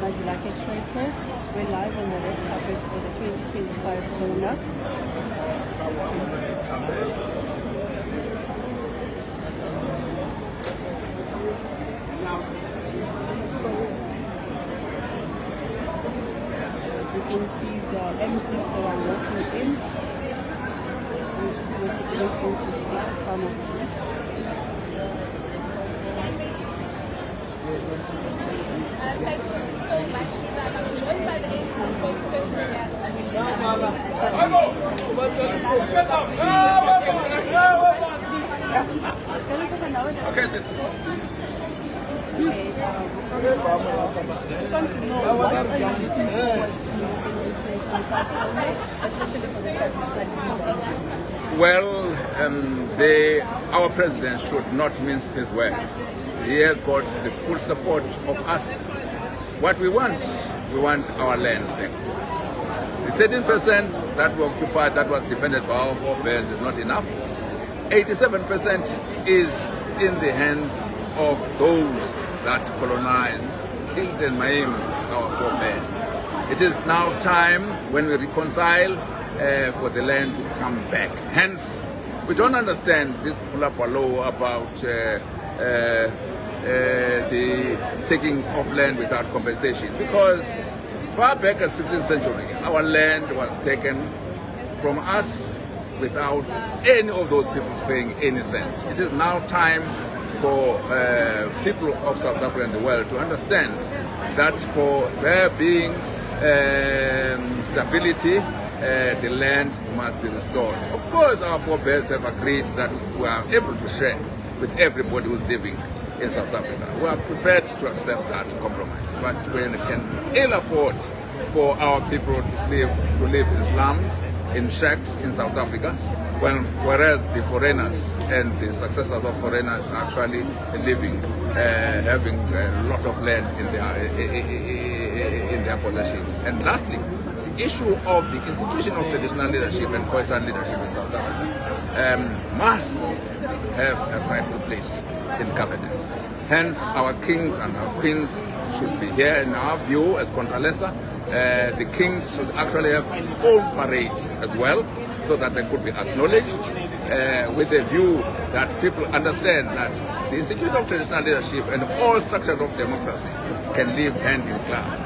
Mandilakhe, Tshwete. We're live on the red carpet for the 2025 Sona. As you can see, the MPs that are walking in. We're just waiting to speak to some of them. Thank you so much. I'm joined by the ANC spokesperson here. Okay, sis. Well, our president should not mince his words. He has got the full support of us. What we want our land back to us. The 13% that we occupied, that was defended by our forebears, is not enough. 87% is in the hands of those that colonized, killed and maimed our forebears. It is now time, when we reconcile, for the land to come back. Hence, we don't understand this law about the taking of land without compensation, because far back as 16th century, our land was taken from us without any of those people paying any cent. It is now time for people of South Africa and the world to understand that for there being stability, the land must be restored. Of course, our forebears have agreed that we are able to share with everybody who's living in South Africa. We are prepared to accept that compromise, but we can ill afford for our people to live in slums, in shacks in South Africa, whereas the foreigners and the successors of foreigners are actually living, having a lot of land in their possession. And lastly, the issue of the institution of traditional leadership and Khoisan leadership in South Africa must have a rightful place in governance. Hence, our kings and our queens should be here in our view as Contralesa. The kings should actually have own parade as well, so that they could be acknowledged with a view that people understand that the institution of traditional leadership and all structures of democracy can live hand in glove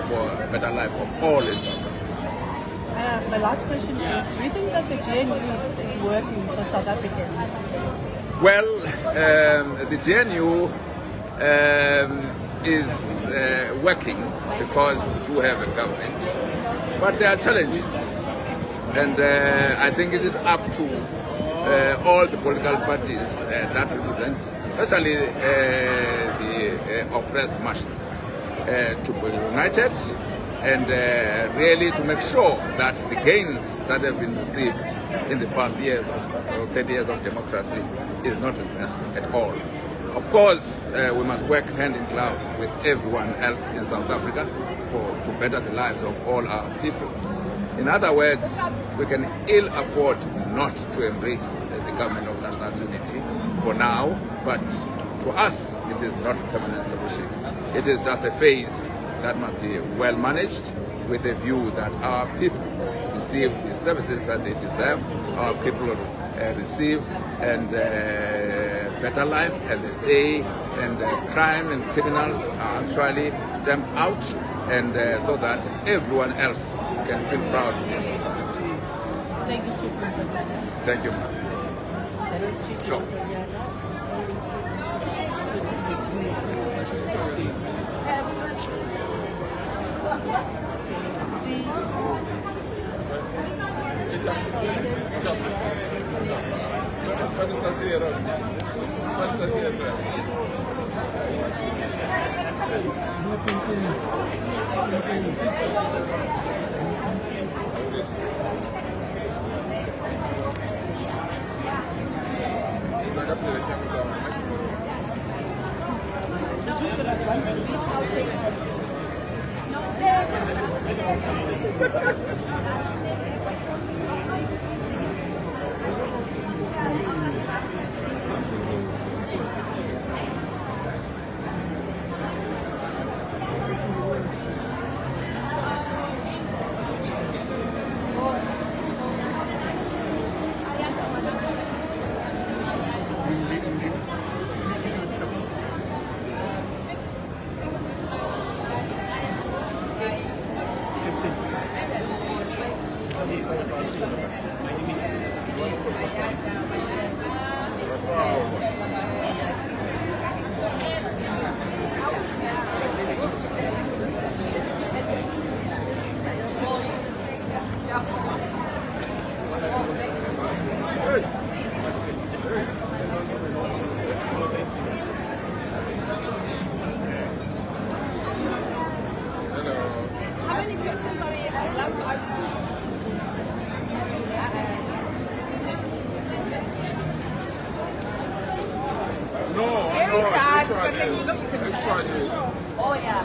for a better life of all in South Africa. My last question is, do you think that the GNU is working for South Africans? Well, the GNU is working because we do have a government, but there are challenges, and I think it is up to all the political parties that represent, especially the oppressed masses, to be united and really to make sure that the gains that have been received in the past years of 30 years of democracy is not reversed at all. Of course, we must work hand in glove with everyone else in South Africa to better the lives of all our people. In other words, we can ill afford not to embrace the government of national unity for now, but to us it is not a permanent solution. It is just a phase that must be well managed with a view that our people receive the services that they deserve, our people receive and better life and they stay, and crime and criminals are actually stamped out, and so that everyone else can feel proud to be South African. Thank you, Chief. Thank you, ma'am. That is Chief. Sure. See. How many questions are we allowed to ask you? No, Very no, fast, which one? but then you know you can Which try. one is- Oh yeah.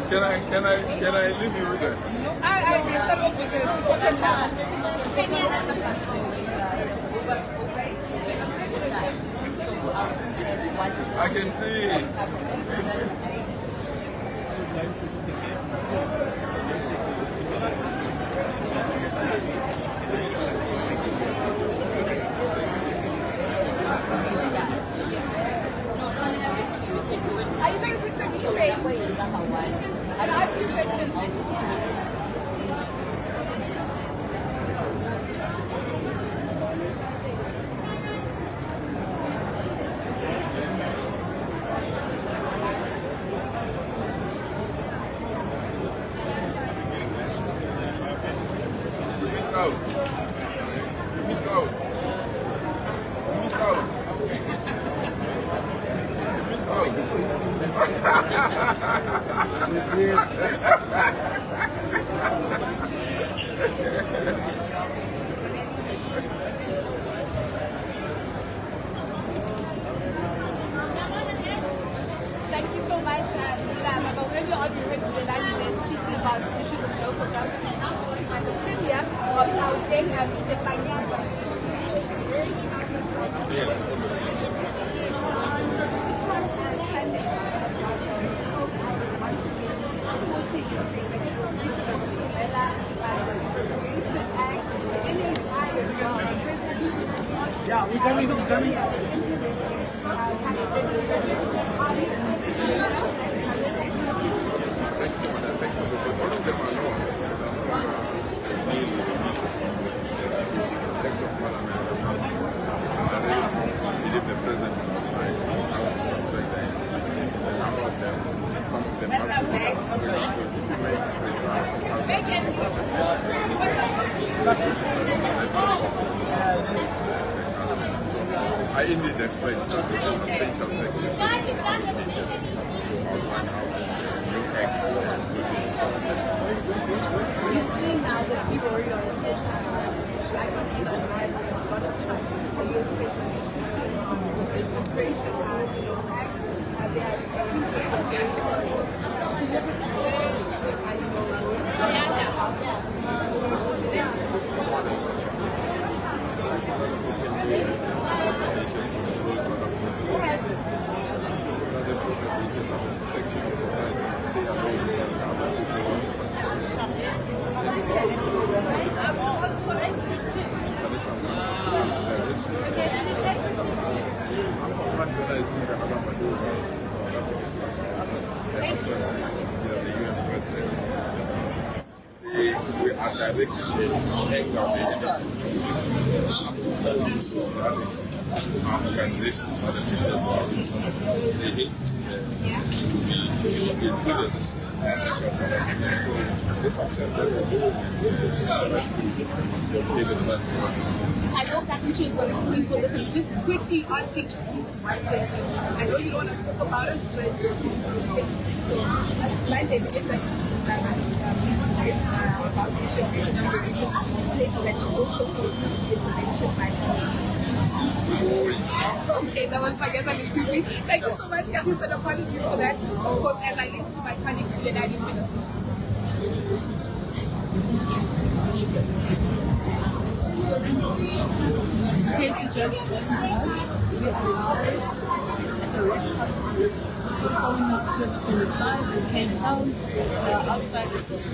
Can I leave you with that? No, I start off with the she opened up. I can see. Are you taking a picture of me? Can I ask you questions? You missed out. You missed out. You missed out. You missed out. Thank you so much, Lama. But when you're on the regular speaking about issues of local government, as a premier of how they have Mr. Yeah, we coming. Thanks for that. Thanks for the good. One of them are laws. Really, elect of parliament. And if the president will not like how to frustrate the implementation, a number of them, some of them have to be suspended. If you make free trial, I indeed expect that there is a substantial section to outline how this new acts will be sustained. You see now that people are on this immigration act, they Section of society must stay alone from other people on this particular I'm surprised when I see the Ramaphosa, South Africans, the excellencies of the US president. We are directly anger the organizations that are taking violence. They hate to be included in South Africa. So this action that they're doing I know exactly she's going to be for this. I'm just quickly asking just one question. I know you don't want to talk about it, but it's like they've interested about the show. That you also put information by okay, that was my guess. I'm assuming. Thank you so much, guys, and apologies for that. Of course, as I link to my colleague, in 90 minutes. In case you just joined us, we are live at the Red Carpet for Sona 2025 in Cape Town, outside the city.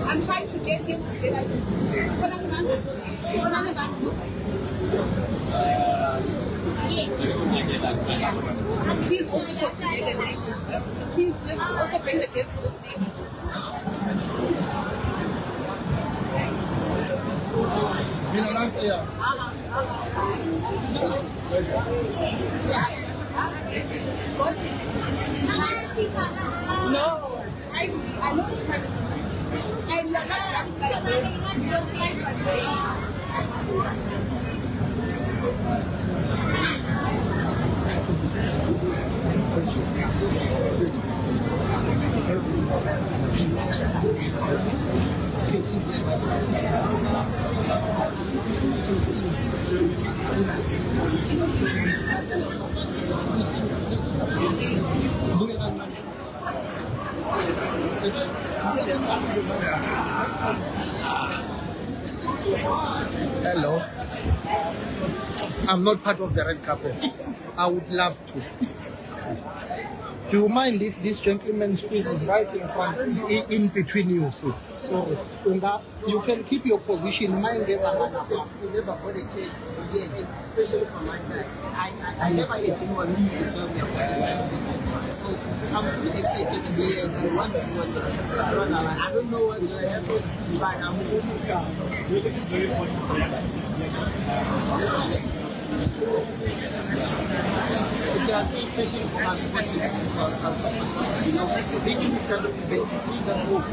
I'm trying to get him to realize. Yes. Yeah. Please also talk to them. Please just also bring the kids to the stage. No, I know you're trying to do. And you're not like this. You don't like Hello. I'm not part of the red carpet. I would love to. Do you mind if this gentleman squeezes right in front, in between you, sis? So, you can keep your position. Mine is a man. You never got a chance to be here, especially from my side. I never had anyone who used to tell me about this kind of business. So I'm truly excited to be here and I want to know what's going to happen. I don't know what's going to happen, but I'm you can see, especially for us, because I'm talking, you know, making this kind of event, we just move.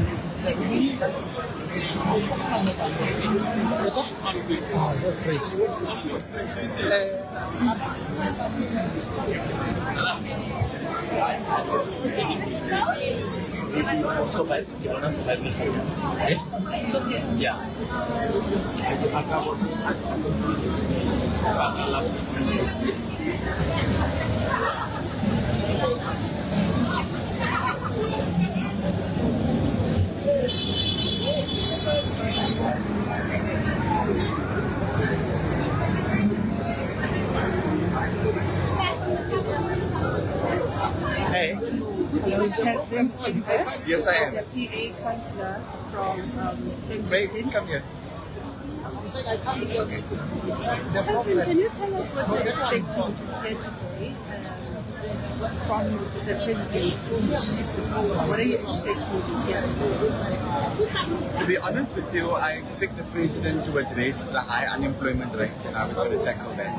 Oh, that's great. Sobald ja. Hey. Hello, Testing Speaker. Yes, I am. The PA councillor from Wait, Kensington. come here. You said I can't hear anything. The Testing, problem. can you tell us what No, you're that's not expecting to hear today from the president's speech? What are you expecting to hear? To be honest with you, I expect the president to address the high unemployment rate, and I was going to tackle that.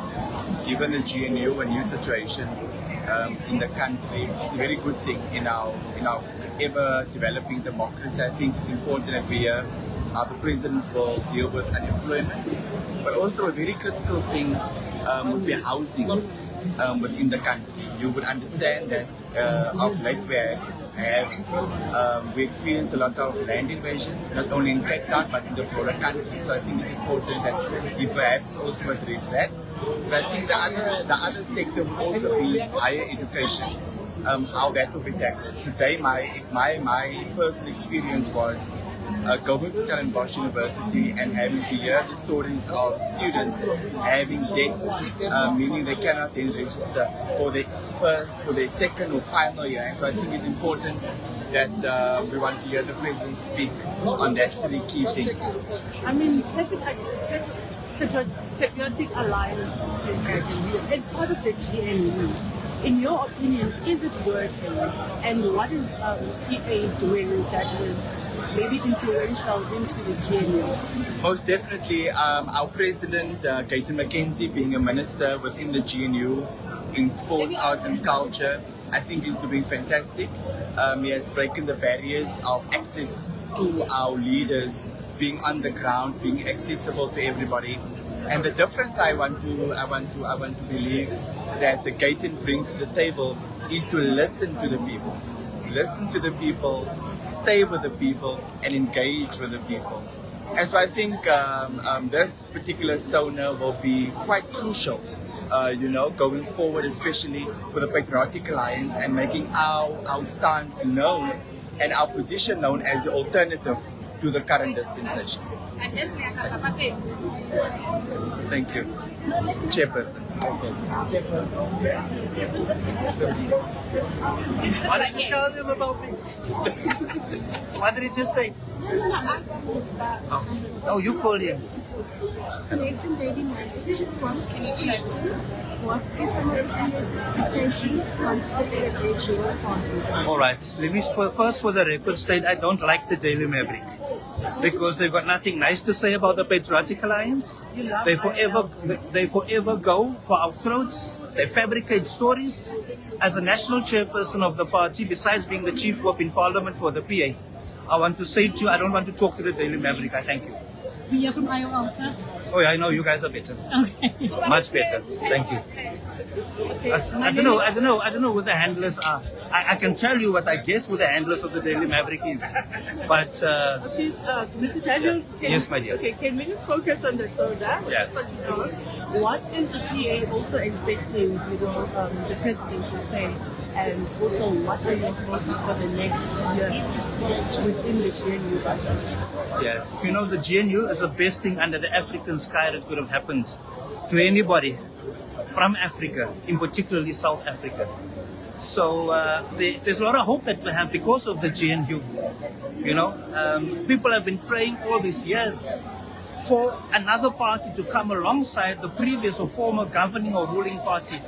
Given the GNU, a new situation in the country, it's a very good thing in our ever developing democracy. I think it's important that we the president will deal with unemployment, but also a very critical thing would be housing within the country. You would understand that of late we experience a lot of land invasions, not only in Cape Town but in the broader country. So I think it's important that we perhaps also address that. But I think the other sector will also be higher education. How that will be tackled. Today, my personal experience was Governmental and Bosch University, and having to hear the stories of students having debt, meaning they cannot then register for their second or final year. And so I think it's important that we want to hear the president speak on that three key things. I mean, Patriotic Alliance is part of the GNU. In your opinion, is it working? And what is PA doing that was maybe influential into the GNU? Most definitely, our president, Gaten McKenzie, being a minister within the GNU in sports, arts and culture, I think he's doing fantastic. He has broken the barriers of access to our leaders being on the ground, being accessible to everybody. And the difference I want to believe that the Gaten brings to the table is to listen to the people. Listen to the people, stay with the people, and engage with the people. And so I think this particular Sona will be quite crucial, going forward, especially for the Patriotic Alliance and making our stance known and our position known as the alternative to the current dispensation. Thank you. Chairperson. What did you tell them about me? What did he just say? Oh, you called him. What is some of the PA's expectations once the AGO conference? All right. Let me first, for the record, state I don't like the Daily Maverick because they've got nothing nice to say about the Patriotic Alliance. They forever go for our throats. They fabricate stories. As a national chairperson of the party, besides being the chief whip in Parliament for the PA, I want to say to you, I don't want to talk to the Daily Maverick. I thank you. We are from IOL, sir. Oh yeah, I know you guys are better. Okay. Much better. Thank you. I don't know who the handlers are. I can tell you what I guess who the handlers of the Daily Maverick is. But Mr. Daniels, yes, my dear. Okay, can we just focus on the Sona? Yeah. Just want to know, what is the PA also expecting, the president to say? And also, what are your hopes for the next year within the GNU budget? Yeah, the GNU is the best thing under the African sky that could have happened to anybody from Africa, in particularly South Africa. So there's a lot of hope that we have because of the GNU. People have been praying all these years for another party to come alongside the previous or former governing or ruling party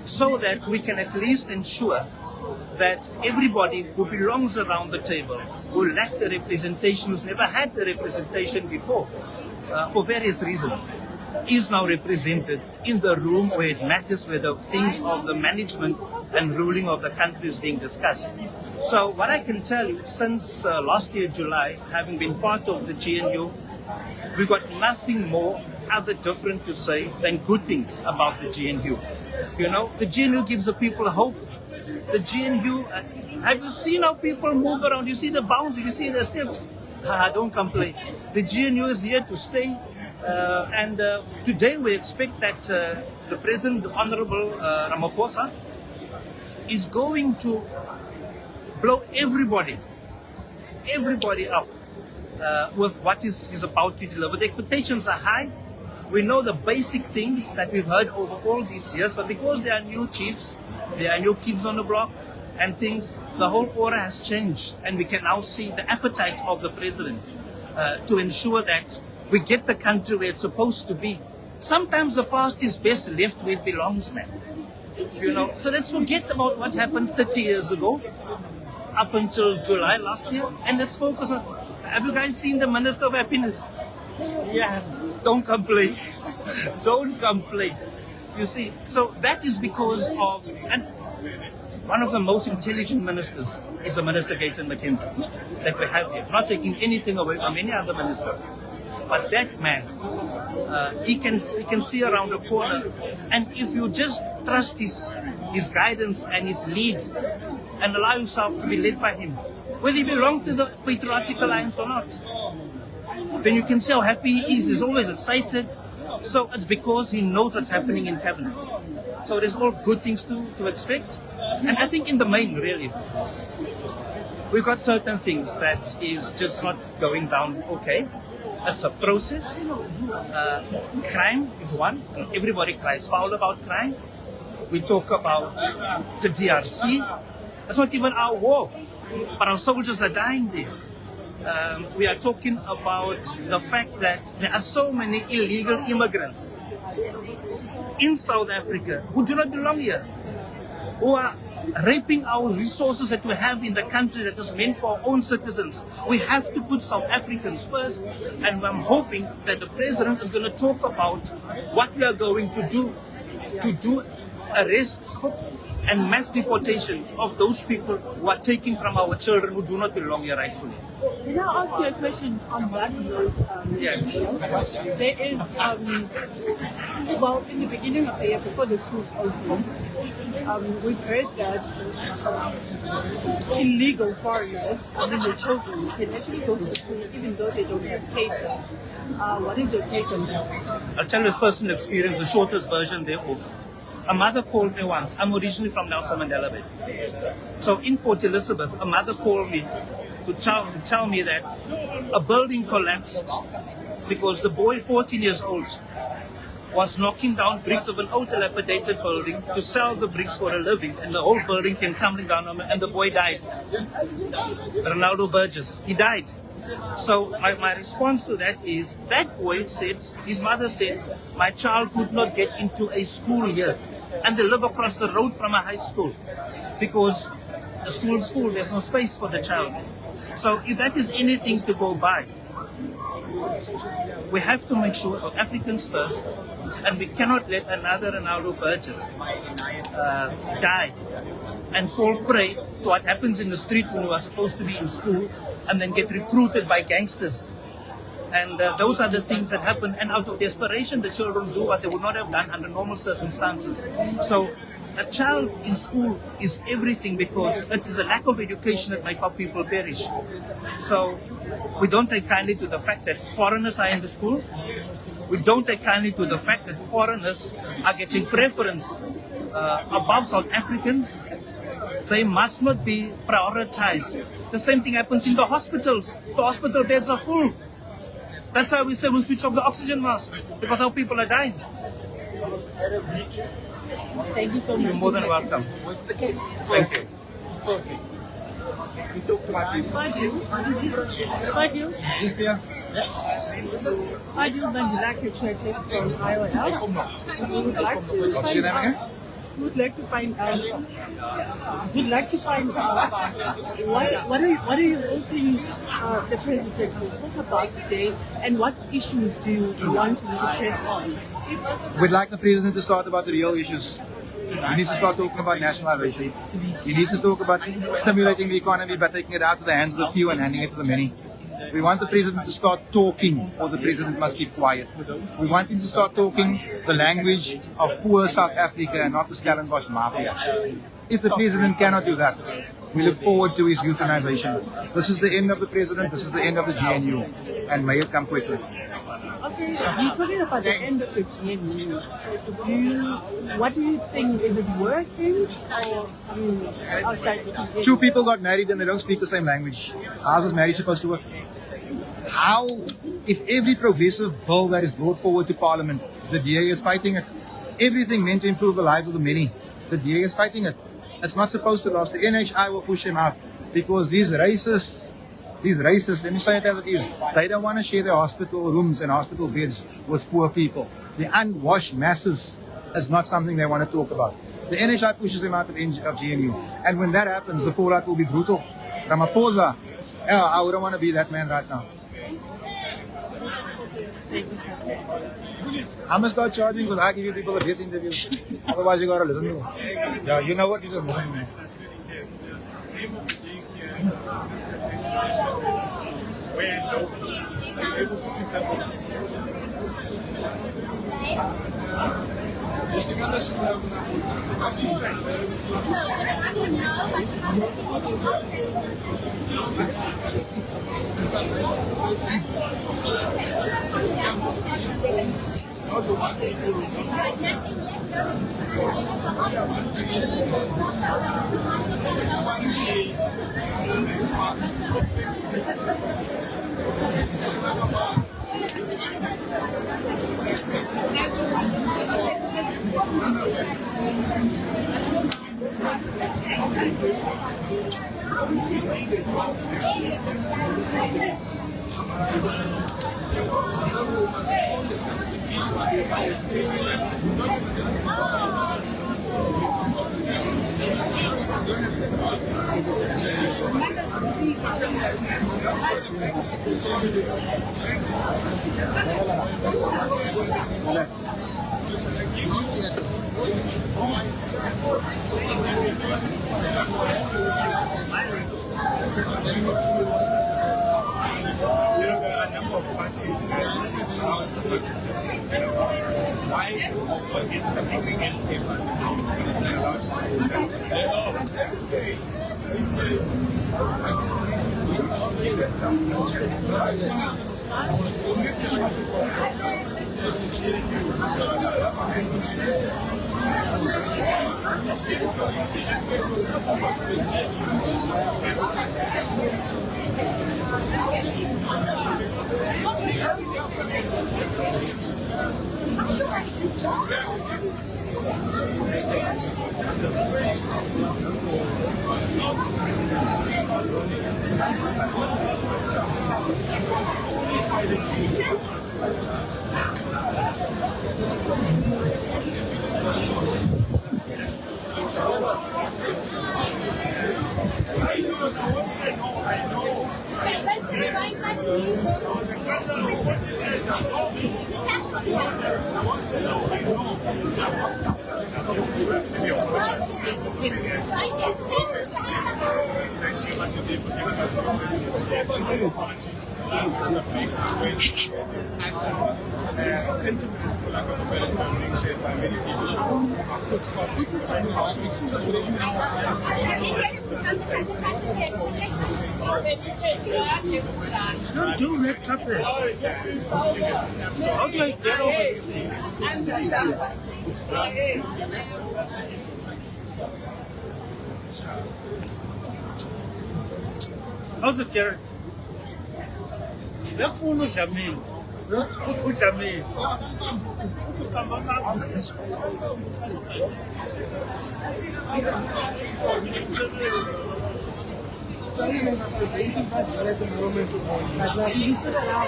so that we can at least ensure that everybody who belongs around the table, who lack the representation, who's never had the representation before, for various reasons, is now represented in the room where it matters, where the things of the management and ruling of the country is being discussed. So what I can tell you, since last year, July, having been part of the GNU, we've got nothing more other different to say than good things about the GNU. The GNU gives the people hope. The GNU, have you seen how people move around? You see the bounce, you see the steps. Don't complain. The GNU is here to stay. And today we expect that the President, the Honorable Ramaphosa, is going to blow everybody up with what he's about to deliver. The expectations are high. We know the basic things that we've heard over all these years, but because there are new chiefs, there are new kids on the block and things, the whole aura has changed, and we can now see the appetite of the President to ensure that we get the country where it's supposed to be. Sometimes the past is best left where it belongs, man. So let's forget about what happened 30 years ago, up until July last year, and let's focus on, have you guys seen the Minister of Happiness? Yeah, don't complain. Don't complain. You see, so that is because of, and one of the most intelligent ministers is the Minister Gaten McKenzie that we have here. Not taking anything away from any other minister. But that man, he can see around the corner, and if you just trust his guidance and his lead, and allow yourself to be led by him, whether you belong to the Patriotic Alliance or not, then you can see how happy he is. He's always excited. So it's because he knows what's happening in cabinet. So there's all good things to expect, and I think in the main, really, we've got certain things that is just not going down okay. It's a process. Crime is one. Everybody cries foul about crime. We talk about the DRC. It's not even our war, but our soldiers are dying there. We are talking about the fact that there are so many illegal immigrants in South Africa who do not belong here, who are raping our resources that we have in the country that is meant for our own citizens. We have to put South Africans first, and I'm hoping that the President is going to talk about what we are going to do arrests and mass deportation of those people who are taking from our children who do not belong here rightfully. Can I ask you a question on that note? Yes. There is, well, in the beginning of the year, before the schools opened, we've heard that illegal foreigners, I mean the children, can actually go to school even though they don't have papers. What is your take on that? I'll tell you a personal experience, the shortest version thereof. A mother called me once. I'm originally from Nelson Mandela Bay. So in Port Elizabeth, a mother called me to tell me that a building collapsed because the boy, 14 years old, was knocking down bricks of an old dilapidated building to sell the bricks for a living, and the whole building came tumbling down on him, and the boy died. Ronaldo Burgess, he died. So my response to that is, that boy said, his mother said, my child could not get into a school here, and they live across the road from a high school because the school's full, there's no space for the child. So if that is anything to go by, we have to make sure for Africans first, and we cannot let another Ronaldo Burgess die and fall prey to what happens in the street when you are supposed to be in school and then get recruited by gangsters. And those are the things that happen, and out of desperation the children do what they would not have done under normal circumstances. So a child in school is everything, because it is a lack of education that makes our people perish. So we don't take kindly to the fact that foreigners are in the school. We don't take kindly to the fact that foreigners are getting preference above South Africans. They must not be prioritized. The same thing happens in the hospitals. The hospital beds are full. That's why we say we switch off the oxygen mask, because our people are dying. Thank you so much. You're more than welcome. Thank you. Fadil? Yes, dear. Fadil Mandilakhe from IOL. We would like to What's your name again? We'd like to find out. What are you hoping the president will talk about today, and what issues do you want him to press on? We'd like the president to start about the real issues. He needs to start talking about nationalization. He needs to talk about stimulating the economy by taking it out of the hands of the few and handing it to the many. We want the president to start talking, or the president must keep quiet. We want him to start talking the language of poor South Africa and not the Stellenbosch mafia. If the president cannot do that, we look forward to his euthanization. This is the end of the president, this is the end of the GNU, and may it come quickly. Okay, you're talking about the end of the GNU. What do you think? Is it working, or outside? Two people got married and they don't speak the same language. How is marriage supposed to work? How, if every progressive bill that is brought forward to Parliament, the DA is fighting it? Everything meant to improve the lives of the many, the DA is fighting it. It's not supposed to last. The NHI will push them out because these racists, let me say it as it is, they don't want to share their hospital rooms and hospital beds with poor people. The unwashed masses is not something they want to talk about. The NHI pushes them out of GNU. And when that happens, the fallout will be brutal. Ramaphosa, I wouldn't want to be that man right now. I'm going to start charging because I give you people the best interviews. Otherwise, you got to listen to me. Yeah, you know what? You just listen to me. Why what is happening in paper? They are allowed to do that. Sentiments, for lack of a better term, being shared by many people. Don't do red carpet. How do I get over this thing? How's the carrot? That phone was Jamil. Who's Jamil?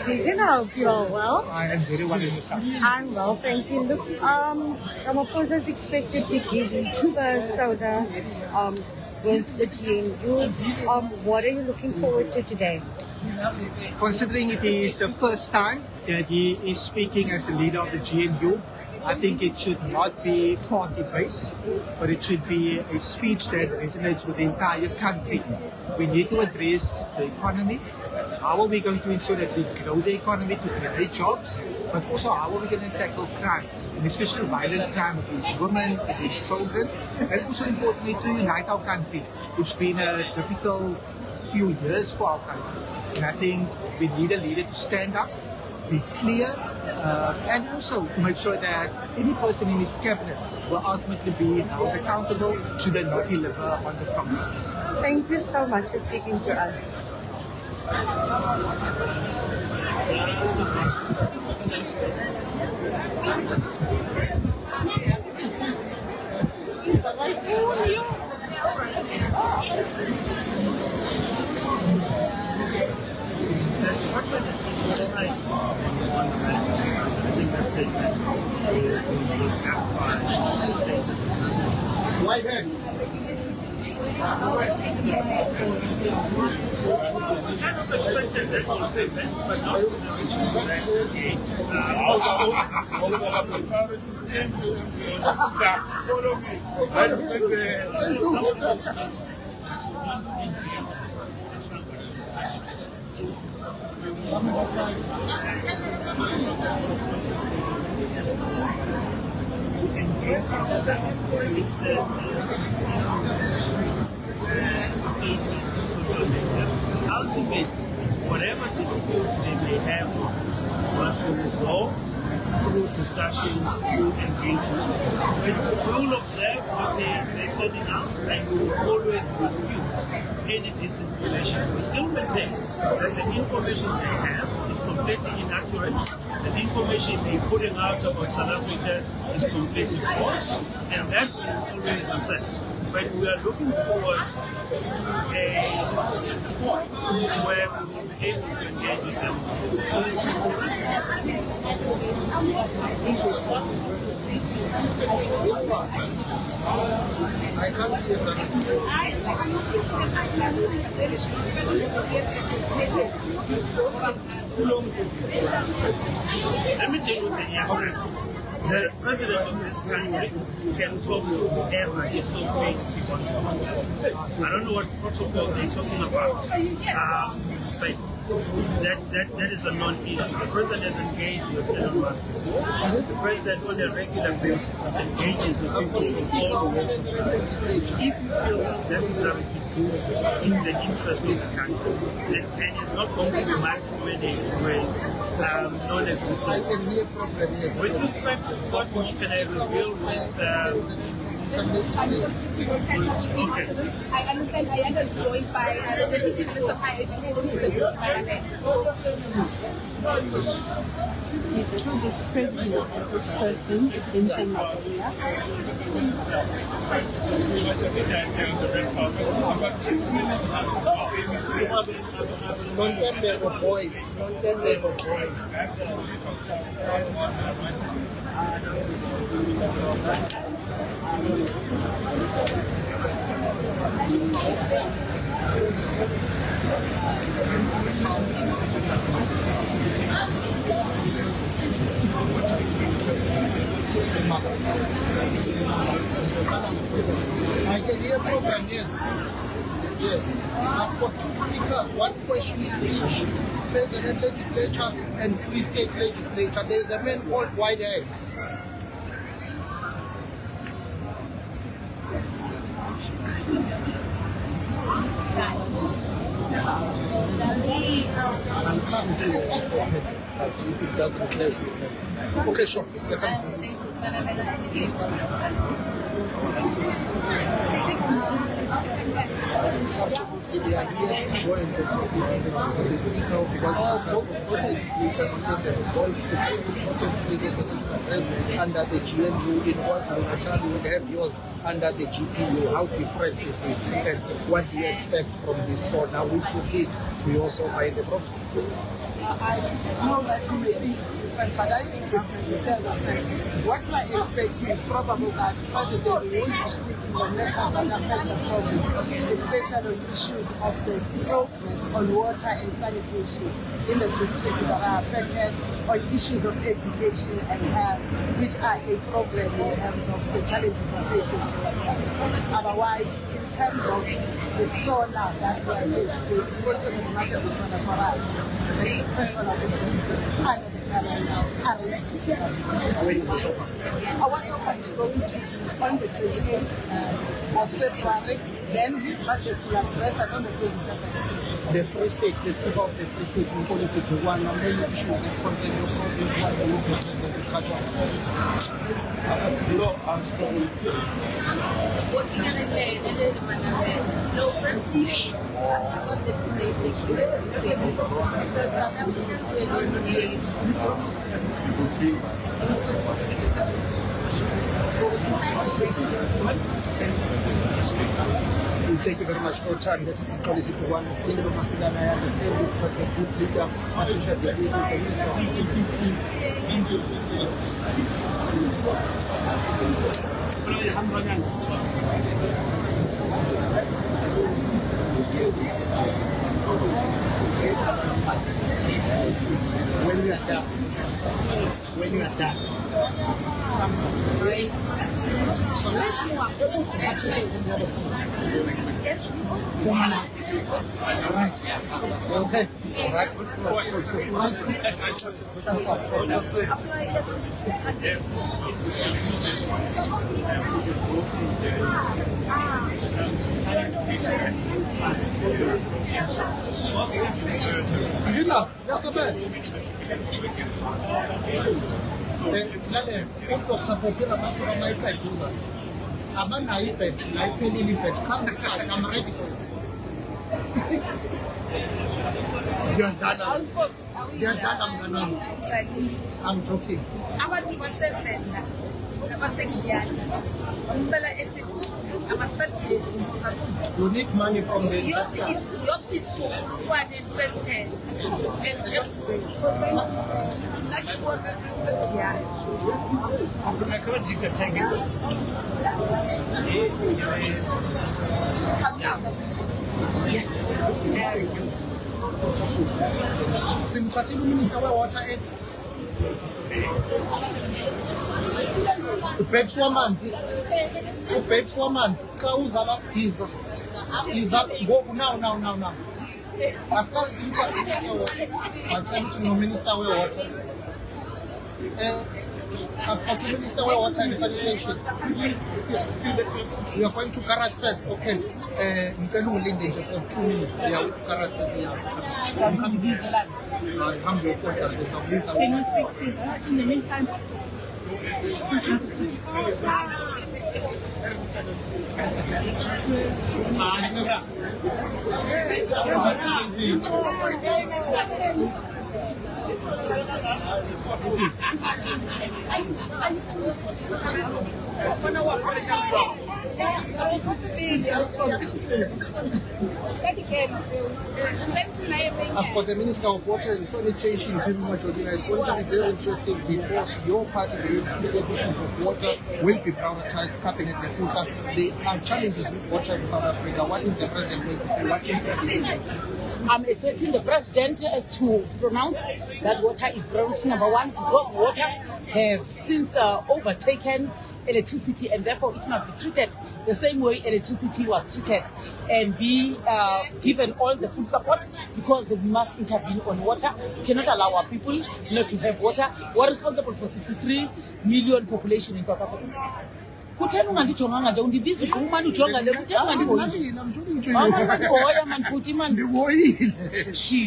We can help you all well. I am very well in yourself. I'm well, thank you. Look, Ramaphosa is expected to give his first Sona with the GNU. What are you looking forward to today? Considering it is the first time that he is speaking as the leader of the GNU, I think it should not be party-based, but it should be a speech that resonates with the entire country. We need to address the economy. How are we going to ensure that we grow the economy to create jobs? But also, how are we going to tackle crime, and especially violent crime against women, against children, and also importantly to unite our country. It's been a difficult few years for our country. And I think we need a leader to stand up, be clear, and also to make sure that any person in his cabinet will ultimately be held accountable should they not deliver on the promises. Thank you so much for speaking to us. White head. Follow me. Ultimately, whatever disputes they may have must be resolved through discussions, through engagements. We will observe what they're sending out, and we will always refute any disinformation. We still maintain that the information they have is completely inaccurate. The information they're putting out about South Africa is completely false, and that we will always accept. But we are looking forward to a point where we will be able to engage with them on this. I can't hear Let me tell you the difference. The president of this country can talk to whoever he so feels he wants to talk to. I don't know what protocol they're talking about, but that is a non-issue. The president has engaged with Elon Musk before. The president on a regular basis engages with people from all walks of life. If he feels it's necessary to do so in the interest of the country, and is not going to be micromanaged with non-existent. With respect to what more can I reveal with Okay. I understand Ayanda is joined by the Deputy Minister of Higher Education, Mr. Mandilakhe. This president person in Zimbabwe. I've got 2 minutes Non-tempo boys. Non-tempo boys. I can hear program, yes. Yes. I've got 2 speakers, 1 question each. President legislature and Free State legislature. There's a man called Whitehead. I'll come to you if it doesn't clash with that. Okay, sure. They are here to join the president, the speaker of the Governmental legislature, and the voice of the under the GMU in KwaZulu-Natal. You will have yours under the GPU. How different is this? And what do you expect from this Sona, which will lead to your Sona in the province? I know that you may think different, but I think government is what I expect is probably that President will be speaking on next that affect the province, especially on issues of the progress on water and sanitation in the districts that are affected, on issues of education and health, which are a problem in terms of the challenges we're facing. Otherwise, in terms of the Sona that we are making, it's also a remarkable Sona for us. Personal under the current arrangement. Our Sona is going to be on the 28th of February, then His Majesty will address us on the 27th. The Free State, the speaker of the Free State in policy to one main issue that concerns your province, what the local president will touch on. No, first issue about the because South African is Thank you very much for your time. That is the policy to understand the Masidana. I understand you've got a good leader. Patricia Devi is the When you are done. When you are done. So let's move on. Yes. Okay. So it's like a good support. I'm not iPad, come inside, I'm ready for you. You're done, I'm joking. You need money from the investor. Your seats for 110 and caps like what Simchatile Minister wa Water and ubhekiswa amanzi xa uzaba bhiza ngoku now As far as you are Minister of Water. I've got Minister of Water and Sanitation. We are going to Karat first. Okay. For 2 minutes. We are with Karat first. Can you speak to her in the meantime? I've got the Minister of Water and Sanitation, Kim Kay. It's going to be very interesting because your party, the NCC, issues of water will be prioritized. Cabinet Lefuta. There are challenges with water in South Africa. What is the president going to say? What is I'm expecting the president to pronounce that water is priority number 1 because water have since overtaken electricity and therefore it must be treated the same way electricity was treated and be given all the full support because we must intervene on water. We cannot allow our people not to have water. We're responsible for 63 million population in South Africa. Kutheni ungandijonga nje undibiza uqhuma ujonga le kutheni ungandihoyi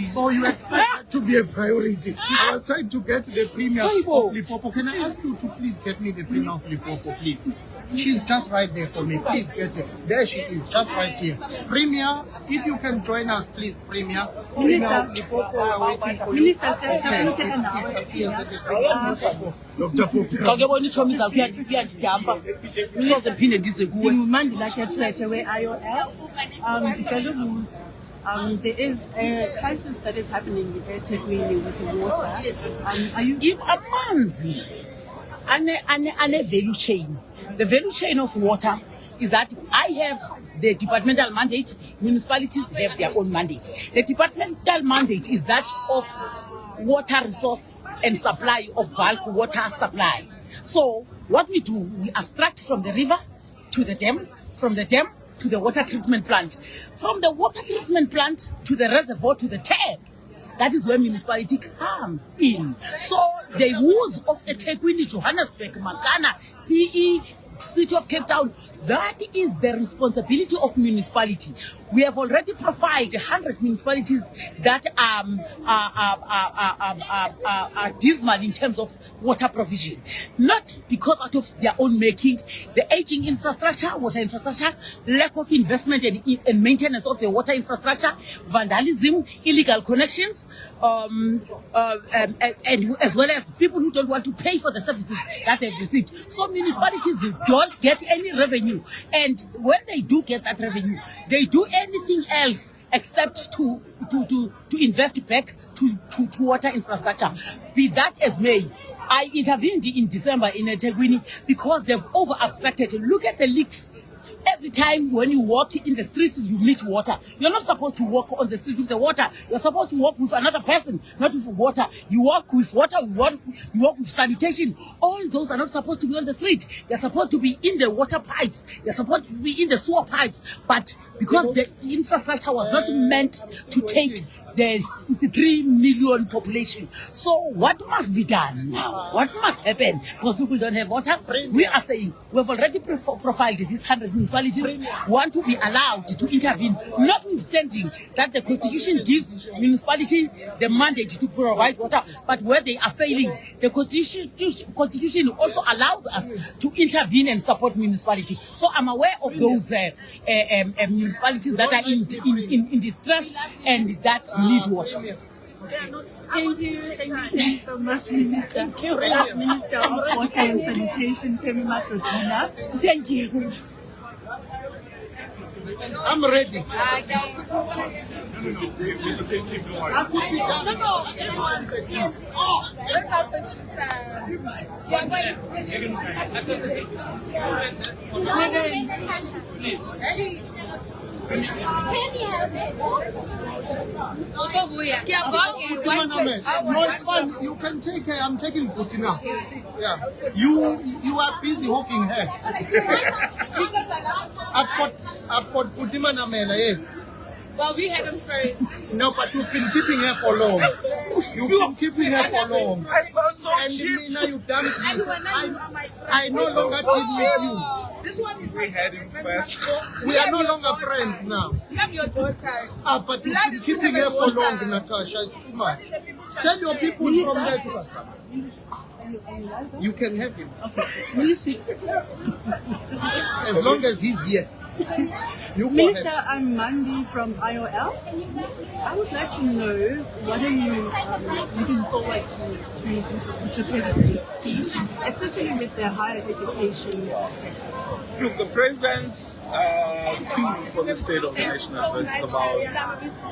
So you expect that to be a priority. I was trying to get the Premier of Limpopo. Can I ask you to please get me the Premier of Limpopo, please? She's just right there for me. Please get her. There she is, just right here. Premier, if you can join us, please, Premier. Premier of Limpopo, we are waiting for you. Minister says Mandilakhe Tshwete where IOL. There is a crisis that is happening with Ethekwini with the water. Yes. Are you amanzi ane value chain. The value chain of water is that I have the departmental mandate, municipalities have their own mandate. The departmental mandate is that of water resource and supply of bulk water supply. So what we do, we abstract from the river to the dam, from the dam to the water treatment plant, from the water treatment plant to the reservoir to the tap. That is where municipality comes in. So the use of Ethekwini, Johannesburg, Makana, PE, City of Cape Town, that is the responsibility of municipality. We have already provided 100 municipalities that are dismal in terms of water provision. Not because out of their own making, the aging infrastructure, water infrastructure, lack of investment and maintenance of the water infrastructure, vandalism, illegal connections, and as well as people who don't want to pay for the services that they've received. So municipalities don't get any revenue, and when they do get that revenue, they do anything else except to invest back to water infrastructure. Be that as may, I intervened in December in Ethekwini because they've over abstracted. Look at the leaks. Every time when you walk in the streets, you meet water. You're not supposed to walk on the street with the water. You're supposed to walk with another person, not with water. You walk with water, you walk with sanitation. All those are not supposed to be on the street. They're supposed to be in the water pipes. They're supposed to be in the sewer pipes. But because the infrastructure was not meant to take the 63 million population. So what must be done now? What must happen? Because people don't have water. We are saying we've already profiled these 100 municipalities want to be allowed to intervene, notwithstanding that the constitution gives municipality the mandate to provide water, but where they are failing, the constitution also allows us to intervene and support municipality. So I'm aware of those municipalities that are in distress and that need water. Thank you so much, Minister. Thank you, Minister of Water and Sanitation, Kay. Thank you. I'm ready. No, it's fine. You can take her. I'm taking Putina. Yeah. You are busy hooking her. I've got Putima Namela, yes. Well, we had him first. No, but you've been keeping her for long. You've been keeping her for long. I sound so And cheap. now you've done this. And when you are my friend. I no longer deal with you. This one is We had him first. We are no longer friends now. I'm your daughter. But you've been keeping her for long, Natasha. It's too much. Tell your people from there to come. You can have him. As long as he's here. You can Minister, have him. I'm Mandy from IOL. I would like to know what are you looking forward to the President's speech, especially with the higher education aspect. Look, the president's theme for the State of the Nation address is about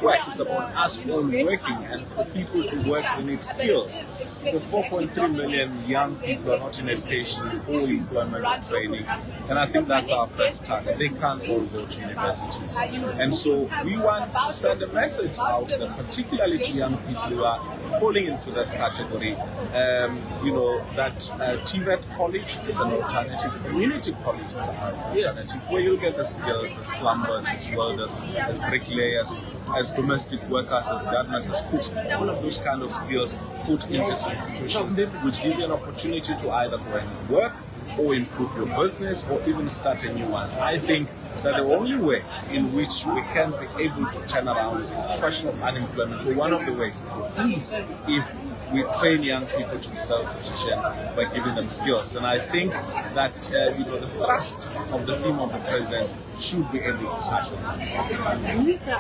work. It's about us all working and for people to work, we need skills. The 4.3 million young people are not in education or employment or training, and I think that's our first target. They can't all go to universities. And so we want to send a message out that particularly to young people who are falling into that category, that Tshwete College is an alternative, community college is an alternative, where you get the skills as plumbers, as welders, as bricklayers, as domestic workers, as gardeners, as cooks, all of those kind of skills put in these institutions, which give you an opportunity to either go and work or improve your business or even start a new one. I think that the only way in which we can be able to turn around the question of unemployment, or one of the ways, is if we train young people to be self-sufficient by giving them skills. And I think that the thrust of the theme of the president should be able to touch on that. Minister,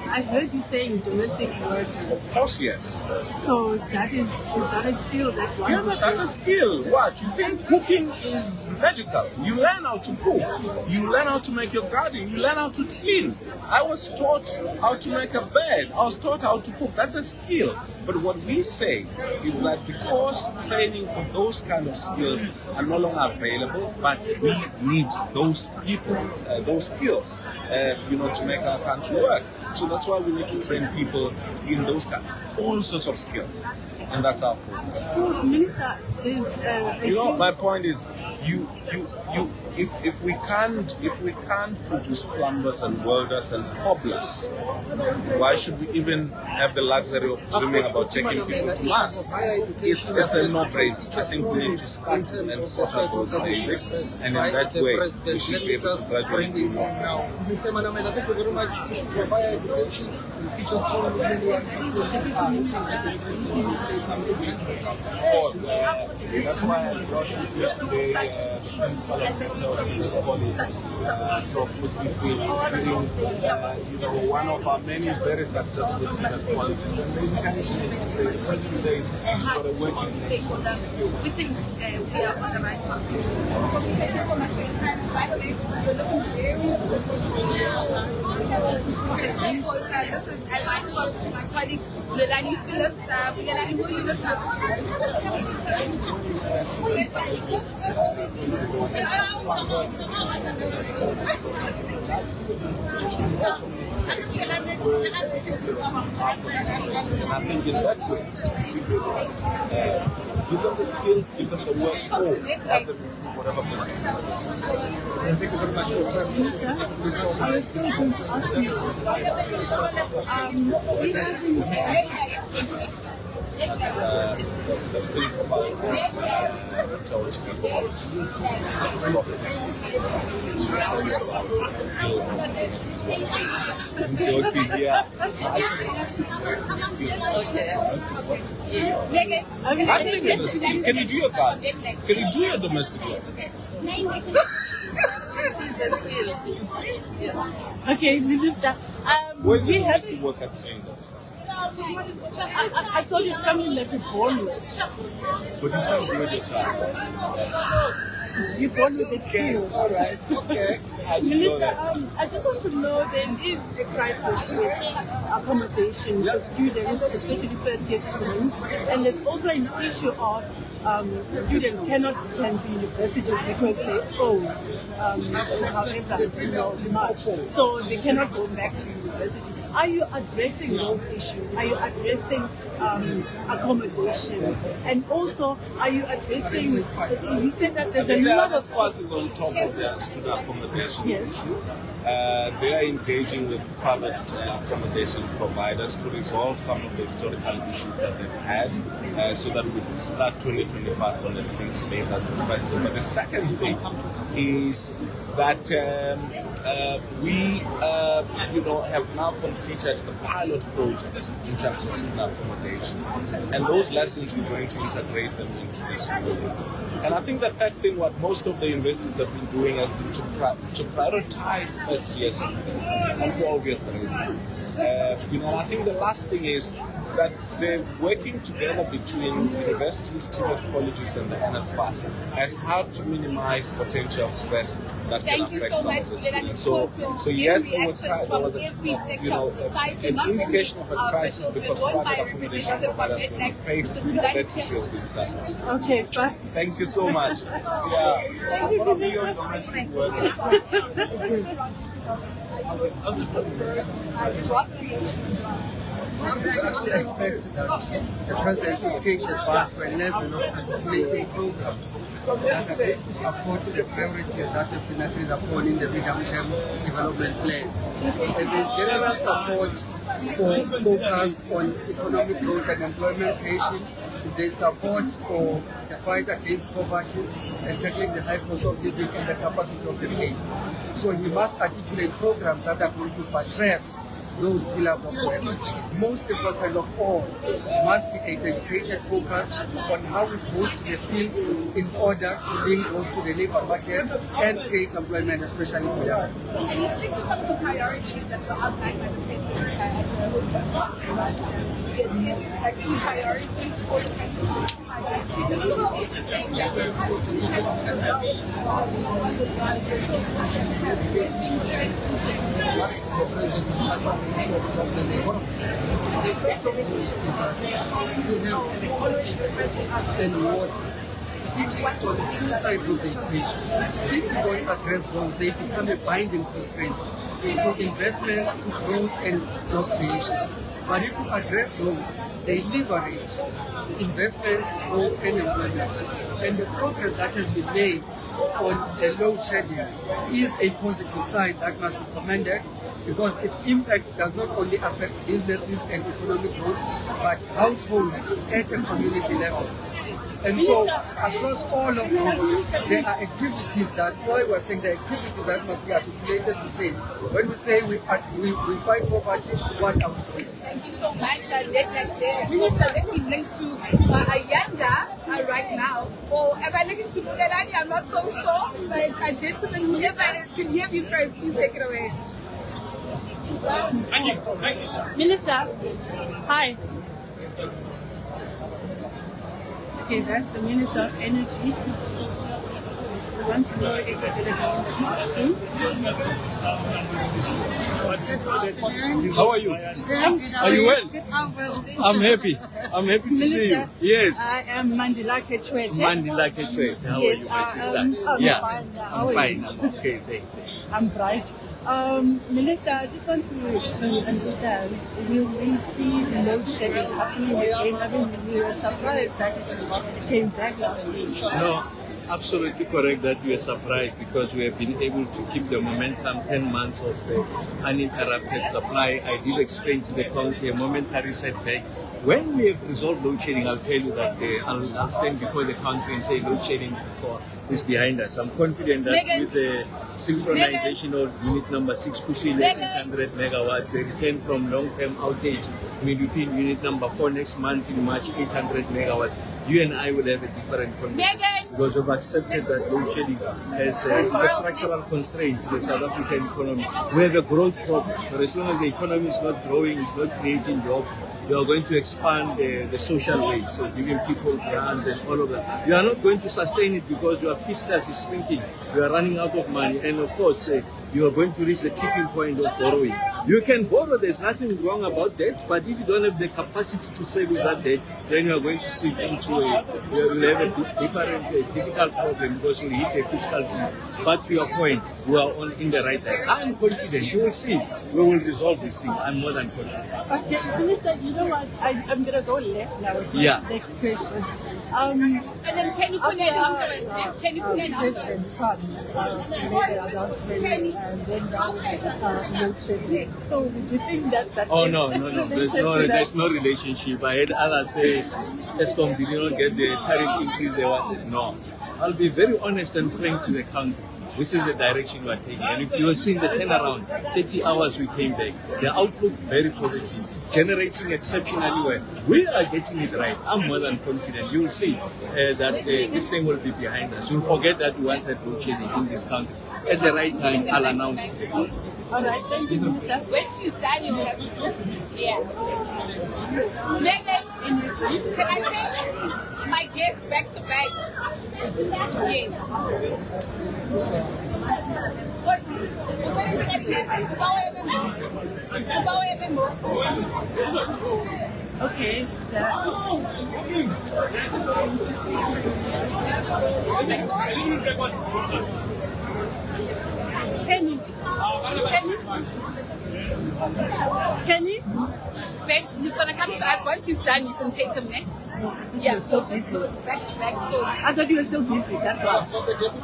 I heard you saying domestic workers. Of course, yes. So that is that a skill that one? Yeah, that's a skill. What? You think cooking is magical? You learn how to cook. You learn how to make your garden. You learn how to clean. I was taught how to make a bed. I was taught how to cook. That's a skill. But what we say is that because training for those kind of skills are no longer available, but we need those people, those skills, to make our country work. So that's why we need to train people in those all sorts of skills, and that's our focus. So, Minister, there's my point is, if we can't produce plumbers and welders and cobblers, why should we even have the luxury of dreaming about taking people to Mars? It's a no-brainer. I think we need to start and sort out those basics, and in that way, we should be able to graduate to more. Mr. Manamela, thank you very much. You should provide education. Teachers from the That's why I brought you yesterday the principal of the college, Prof. Mutsisi, one of our many very successful student colleges. And the intention is to say, for a working stakeholders, we think we are on the right path. This is as I chose to my colleague Lelani Phillips. Lelani, who you look up? And I think in that way, we should be able to give them the skill, give them the work, or have them whatever they want. Thank you very much for your time. I was still going to ask you, That's the principal approach to Can you do your garden? Can you do your domestic work? okay, Minister. Where's the domestic work at saying that? I thought it's something like a born with. But you can't do it yourself. You're born with a skill. All right. Okay. Minister, I just want to know, there is a crisis with accommodation for students, especially first-year students, and there's also an issue of students cannot attend to universities because they owe, however, much. So they cannot go back to university. University. Are you addressing those issues? Are you addressing accommodation? And also, are you addressing, you said that there's a lot of... is on top of their student accommodation issue. They are engaging with private accommodation providers to resolve some of the historical issues that they've had, so that we can start 2025 on the clean slate as the first thing. But the second thing is that we have now completed the pilot project in terms of student accommodation, and those lessons we're going to integrate them into this program. And I think the third thing, what most of the universities have been doing has been to prioritize first-year students, and for obvious reasons. And I think the last thing is that they're working together between universities, TVET colleges, and the NSFAS as how to minimize potential stress that can affect some of the students. So yes, there was an indication of a crisis because private accommodation providers were not paid. That issue has been settled. Okay, bye. Thank you so much. Yeah. We actually expect that the presidency will take the bar to a level of articulating programs that are going to support the priorities that have been agreed upon in the medium-term development plan. And there's general support for focus on economic growth and employment creation. There's support for the fight against poverty and tackling the high cost of living and the capacity of the state. So he must articulate programs that are going to address those pillars of work. Most important of all must be a dedicated focus on how we boost the skills in order to bring growth to the labor market and create employment, especially for them. Can you speak to some of the priorities that were outlined by the President? Like key priorities for the and water sitting on two sides of the equation. If you don't address those, they become a binding constraint to investments, to growth and job creation. But if you address those, they leverage investments, growth and employment. And the progress that has been made on the load shedding is a positive sign that must be commended, because its impact does not only affect businesses and economic growth, but households at a community level. And so, across all of those, there are activities that's why we're saying the activities that must be articulated to say, when we say we fight poverty, what are we doing? Thank you so much. Minister, let me link to Ayanda right now. Or am I linking to Mandilakhe? I'm not so sure, but it's a gentleman who can hear me first. Please take it away. Thank you. Minister, hi. Okay, that's the Minister of Energy. We want to know if we're going to be in the house soon. How are you? Are you well? I'm happy. I'm happy to see you. Yes. I am Mandilakhe Tshwete. Mandilakhe Tshwete. How are you, my sister? Yeah, I'm fine. I'm okay, thanks. I'm bright. Minister, I just want to understand, will we see the load shedding happening again? I mean, we were surprised that it came back last week. No, absolutely correct that we are surprised, because we have been able to keep the momentum, 10 months of uninterrupted supply. I did explain to the county a momentary setback. When we have resolved load shedding, I'll tell you that I'll stand before the country and say load shedding is behind us. I'm confident that with the synchronization of unit number 6 Kusile, 800 megawatt, the return from long-term outage, between unit number 4 next month in March, 800 megawatts, you and I will have a different condition, because we've accepted that load shedding has a structural constraint to the South African economy. We have a growth problem. For as long as the economy is not growing, it's not creating jobs, You are going to expand the social wage, so giving people grants and all of that. You are not going to sustain it because your fiscus is shrinking. You are running out of money, and of course, you are going to reach the tipping point of borrowing. You can borrow, there's nothing wrong about that, but if you don't have the capacity to service that debt, then you are going to sink into you will have a difficult problem because you hit a fiscal fee. But to your point, we are in the right time. I'm confident. You will see. We will resolve this thing. I'm more than confident. Okay, Minister, you know what? I'm going to go left now with my next question. And then can you put it on? Can you put it on? President Trump made the announcement and then load shedding. So do you think that Oh no. There's no relationship. I had others say ESCOM did not get the tariff increase they wanted. No. I'll be very honest and frank to the country. This is the direction we are taking. And if you will see in the turnaround, 30 hours we came back. The outlook very positive, generating exceptionally well. We are getting it right. I'm more than confident. You will see that this thing will be behind us. You'll forget that we once had load shedding in this country. At the right time, I'll announce to the country. All right, thank you, Minister. When she's done, you have Megan, can I take my guests back to back? Yes. What? Okay. Kenny? Babes, he's gonna come to us. Once he's done, you can take him there. Yeah, so busy. Back to back. So I thought you were still busy. That's why.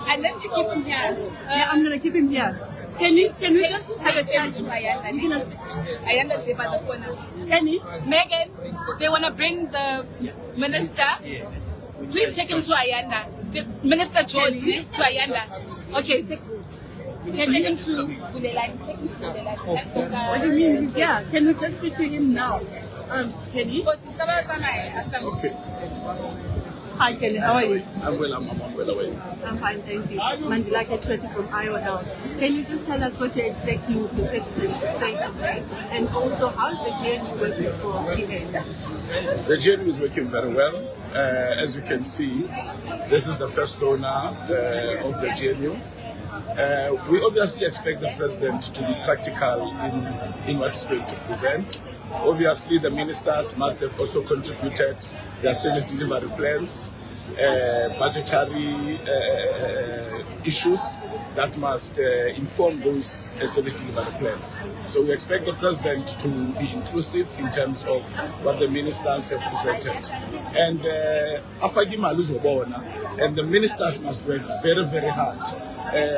Unless you keep him here. Yeah, I'm gonna keep him here. Can we just have a chat? Ayanda's there by the phone now. Kenny? Megan, they wanna bring the minister. Please take him to Ayanda. The Minister George to Ayanda. Okay, take him to Bulelani. Take him to Bulelani. What do you mean he's here? Can we just speak to him now? Kenny? Okay. Hi Kenny, how are you? I'm well, I'm well away. I'm fine, thank you. Mandilakhe Tshwete from IOL. Can you just tell us what you're expecting the President to say today? And also, how is the GNU working for PA? The GNU is working very well. As you can see, this is the first Sona of the GNU. We obviously expect the President to be practical in what he's going to present. Obviously, the ministers must have also contributed their service delivery plans, budgetary issues that must inform those service delivery plans. So we expect the President to be inclusive in terms of what the ministers have presented. And and the ministers must work very, very hard.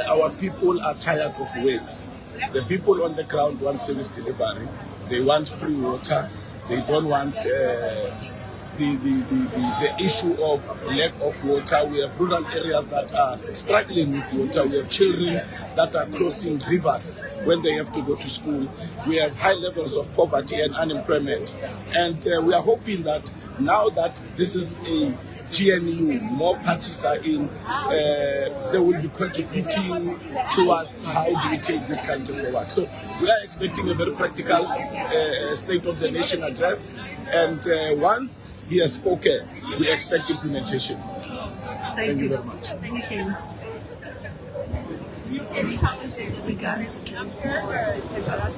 Our people are tired of waits. The people on the ground want service delivery. They want free water. They don't want the issue of lack of water. We have rural areas that are struggling with water. We have children that are crossing rivers when they have to go to school. We have high levels of poverty and unemployment. And we are hoping that now that this is a GNU, more parties are in, they will be contributing towards how do we take this country forward. So we are expecting a very practical State of the Nation address, and once he has spoken, we expect implementation. Thank you very much. Thank you.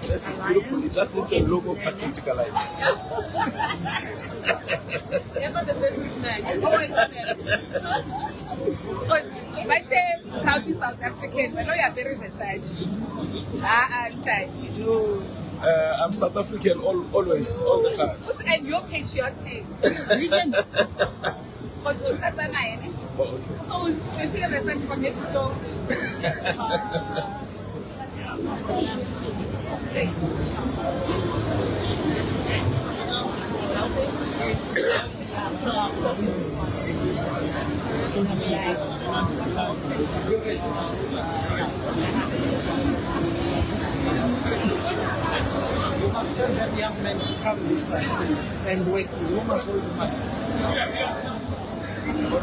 This is beautiful. It just needs a logo patriotic lives. Never the businessman. Always a man. But my team, proudly South African. I know you are very Versace. I'm tight. No. I'm South African always, all the time. And you're patriotic. But was that a man? So it's a message from here to talk. You must tell that young man to come this side and wait. You must hold the money. We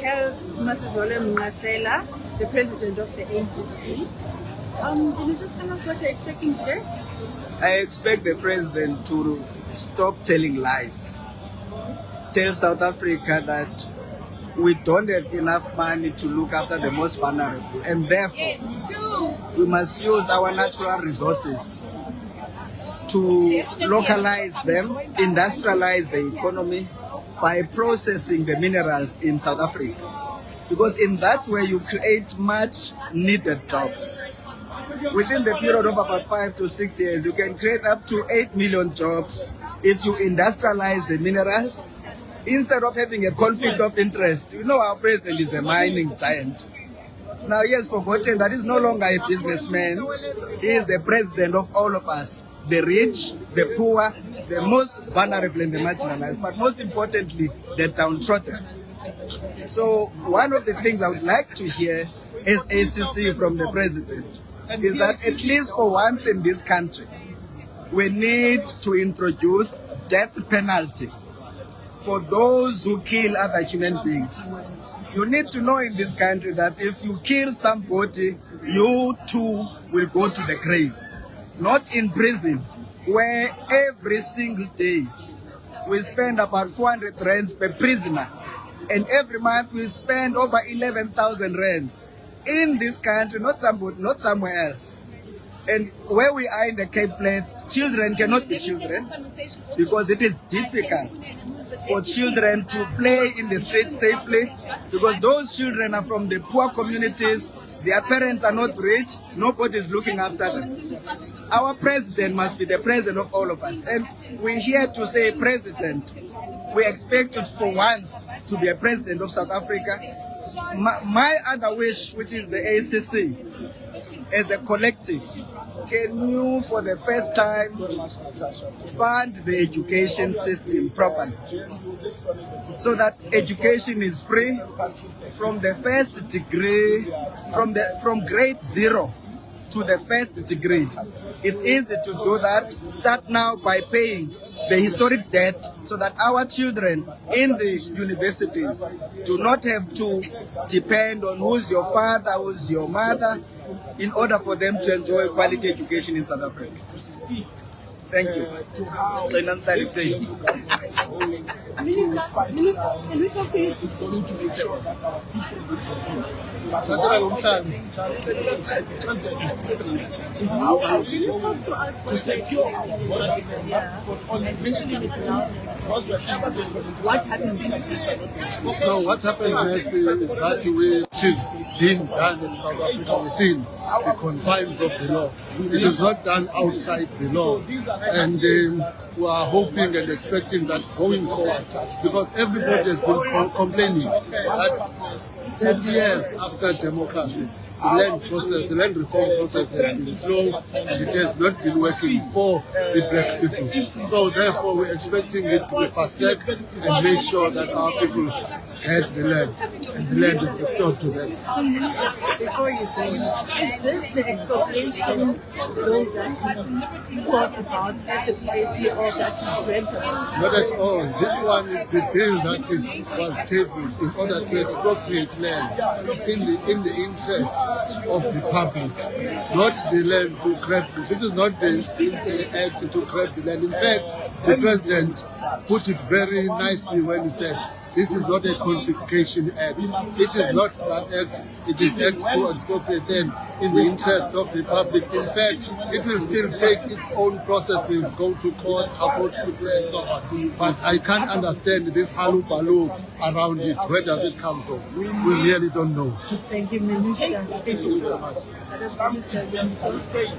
have Masizole Mnasela, the president of the ACC. Can you just tell us what you're expecting today? I expect the president to stop telling lies. Tell South Africa that we don't have enough money to look after the most vulnerable, and therefore we must use our natural resources to localize them, industrialize the economy by processing the minerals in South Africa. Because in that way you create much needed jobs. Within the period of about 5 to 6 years, you can create up to 8 million jobs if you industrialize the minerals instead of having a conflict of interest. You know, our president is a mining giant. Now he has forgotten that he's no longer a businessman. He is the president of all of us, the rich, the poor, the most vulnerable and the marginalized, but most importantly, the downtrodden. So one of the things I would like to hear as ACC from the president is that at least for once in this country, we need to introduce death penalty for those who kill other human beings. You need to know in this country that if you kill somebody, you too will go to the grave. Not in prison, where every single day we spend about 400 rands per prisoner. And every month we spend over 11,000 rands in this country, not somewhere else. And where we are in the Cape Flats, children cannot be children because it is difficult for children to play in the streets safely because those children are from the poor communities, their parents are not rich, nobody is looking after them. Our president must be the president of all of us. And we're here to say, President, we expect you for once to be a president of South Africa. My other wish, which is the ACC, as a collective, can you, for the first time, fund the education system properly so that education is free from the first degree, from grade 0 to the first degree. It's easy to do that. Start now by paying the historic debt so that our children in the universities do not have to depend on who's your father, who's your mother, in order for them to enjoy quality education in South Africa. Thank you. Can we talk to you? To secure especially with what happens next? So what happens next is that which is being done in South Africa within the confines of the law. It is not done outside the law. And we are hoping and expecting that going forward, because everybody has been complaining that 30 years after democracy, the land reform process has been slow and it has not been working for the black people. So therefore we're expecting it to be fast-tracked and make sure that our people get the land and the land is restored to them. Before you go, is this the expropriation bill that you thought about as the PAC or that you dreamt about? Not at all. This one is the bill that was tabled in order to expropriate land in the interest of the public, not the land to grab. This is not the act to grab the land. In fact, the president put it very nicely when he said, this is not a confiscation act. It is not that act. It is act to expropriate land in the interest of the public. In fact, it will still take its own processes, go to court, support people and so on. But I can't understand this halu-balu around it. Where does it come from? We really don't know. Thank you, Minister. Thank you very much. Trump is basically saying,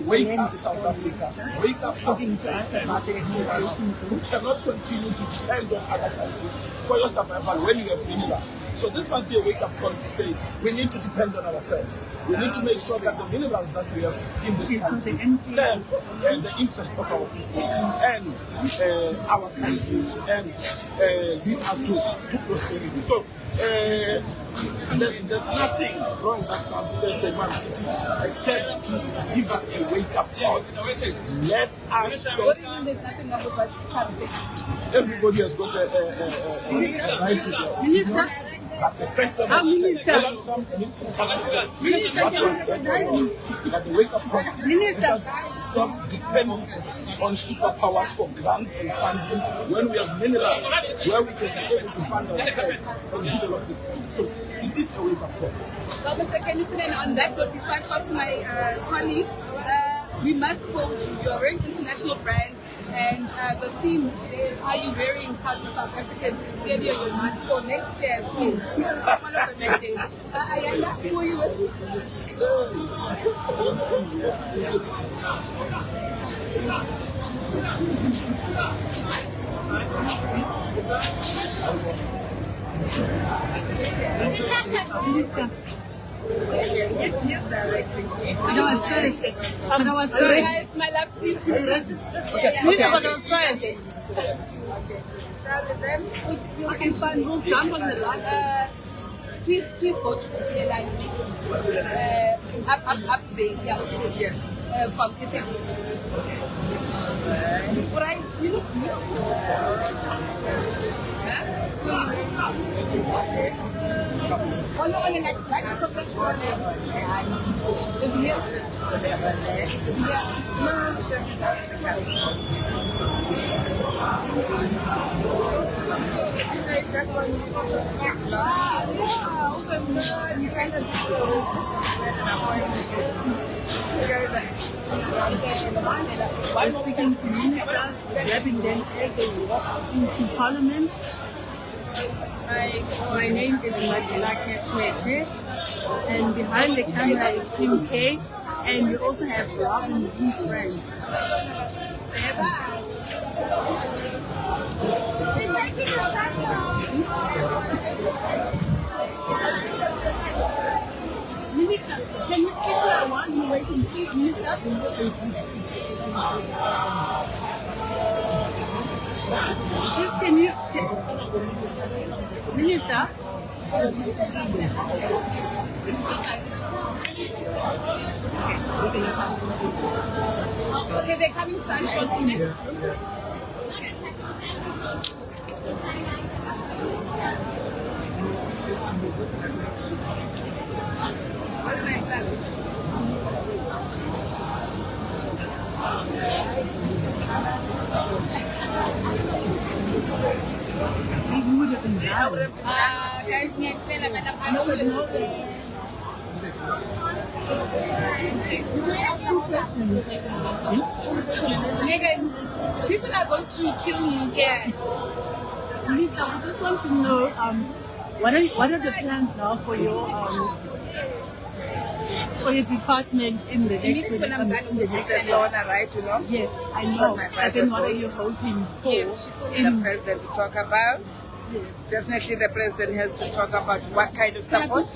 wake up South Africa, wake up talking to us about the exploitation. You cannot continue to depend on other countries for your survival when you have minerals. So this must be a wake-up call to say we need to depend on ourselves. We need to make sure that the minerals that we have in this country serve the interest of our people and our country and lead us to prosperity. So there's nothing wrong that Trump said for Man City except to give us a wake-up call. Let us go. What do you mean there's nothing wrong with what Trump said? Everybody has got a right to go. Minister, But the fact of Donald Trump misinterpreted what was said that the wake-up call does stop depending on superpowers for grants and funding when we have minerals where we can be able to fund ourselves and develop this country. So it is a wake-up call. Well, Mr. Can you put in on that note before I talk to my colleagues? We must go to your very international brands, and the theme today is, are you wearing proud South African? Clearly or you're not. So next year, please, one of the mandates. Ayanda, who are you with? Yes, he is directing. Guys, my love, please. Please, but I was first. Okay, fine. We'll jump on the line. Please go to the line. Up there. Yeah. From SA. Right, you look beautiful. Oh no, like professional. Is he here? Is he here? No, sure. That's what you While speaking to ministers, grabbing them as they walk into Parliament. My name is Mandilakhe Tshwete, and behind the camera is Kim Kay, and we also have Robin, his friend. Minister, can you speak to one who waiting, please, Minister? Can you, Minister? Okay, they're coming to us shortly. What's my class? Guys, people are going to kill me here. Lisa, we just want to know what are the plans now for your department in the next when I'm done with Mr. Sona, right? You know? Yes, I know. But then what are you hoping for? Yes, she's only the president to talk about. Yes. Definitely the president has to talk about what kind of support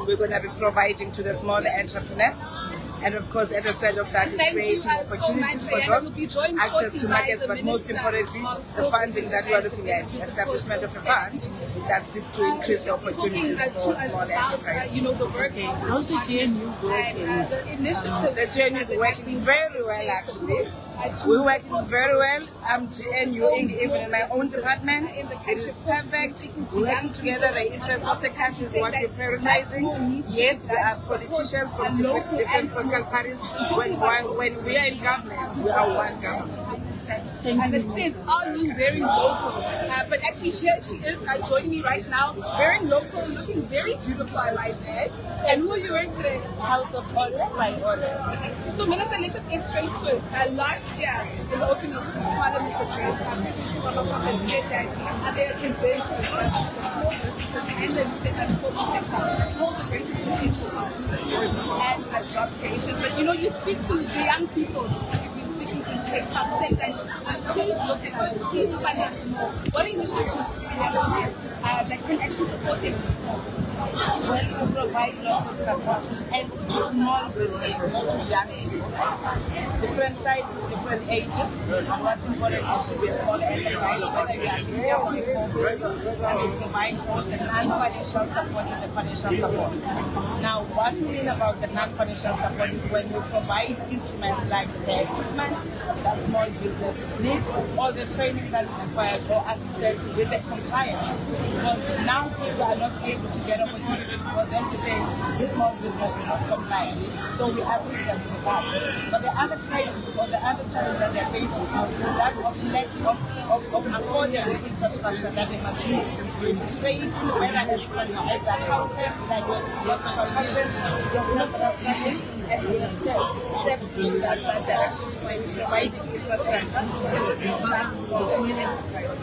we're going to be providing to the small entrepreneurs. And of course, at the side of that is creating opportunities for jobs, access to markets, but most importantly, the funding that we are looking at, establishment of a fund that seeks to increase the opportunities for small enterprises. You know, the work. How's the GNU working? The initiative. The GNU is working very well, actually. We're working very well. I'm GNU even in my own department. It is perfect. We're working together. The interests of the country is what we're prioritizing. Yes, we are politicians from different political parties. When we are in government, we are one government. And it says, are you very local? But actually, she is joining me right now, very local, looking very beautiful, I might add. And who are you wearing today? House of Honor, my honor. So, Minister, let's just get straight to it. Last year, in the opening of this Parliament address, President Ramaphosa said that they are convinced that small businesses and the informal sector hold the greatest potential for and job creation. But you know, you speak to the young people. To Cape Town, saying that please look at us, please fund us more. What initiatives do you have that can actually support them with small businesses? Well, we provide lots of support and small businesses, not to young ages. Different sizes, different ages, and what's important is to be a small enterprise, whether you are India or and we provide both the non-financial support and the financial support. Now, what we mean about the non-financial support is when we provide instruments like the equipment, that small businesses need, or the training that is required, or assistance with the compliance. Because now people are not able to get opportunities for them to say this small business is not compliant. So we assist them with that. But the other crisis or the other challenge that they're facing is that of lack of affordable infrastructure that they must use. It's trade, whether it's accountants, like accountants, doctors that are struggling, and we take steps in that direction by providing infrastructure.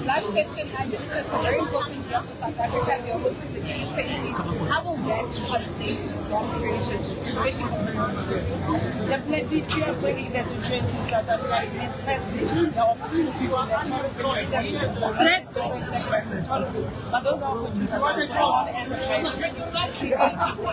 Last question, and it's a very important year for South Africa. We are hosting the G20. How will that translate to job creation, especially for small businesses? Definitely, we are bringing the G20 in South Africa. It means firstly the opportunity for the tourism industry, different sectors in tourism. But those are opportunities for all enterprises, creating the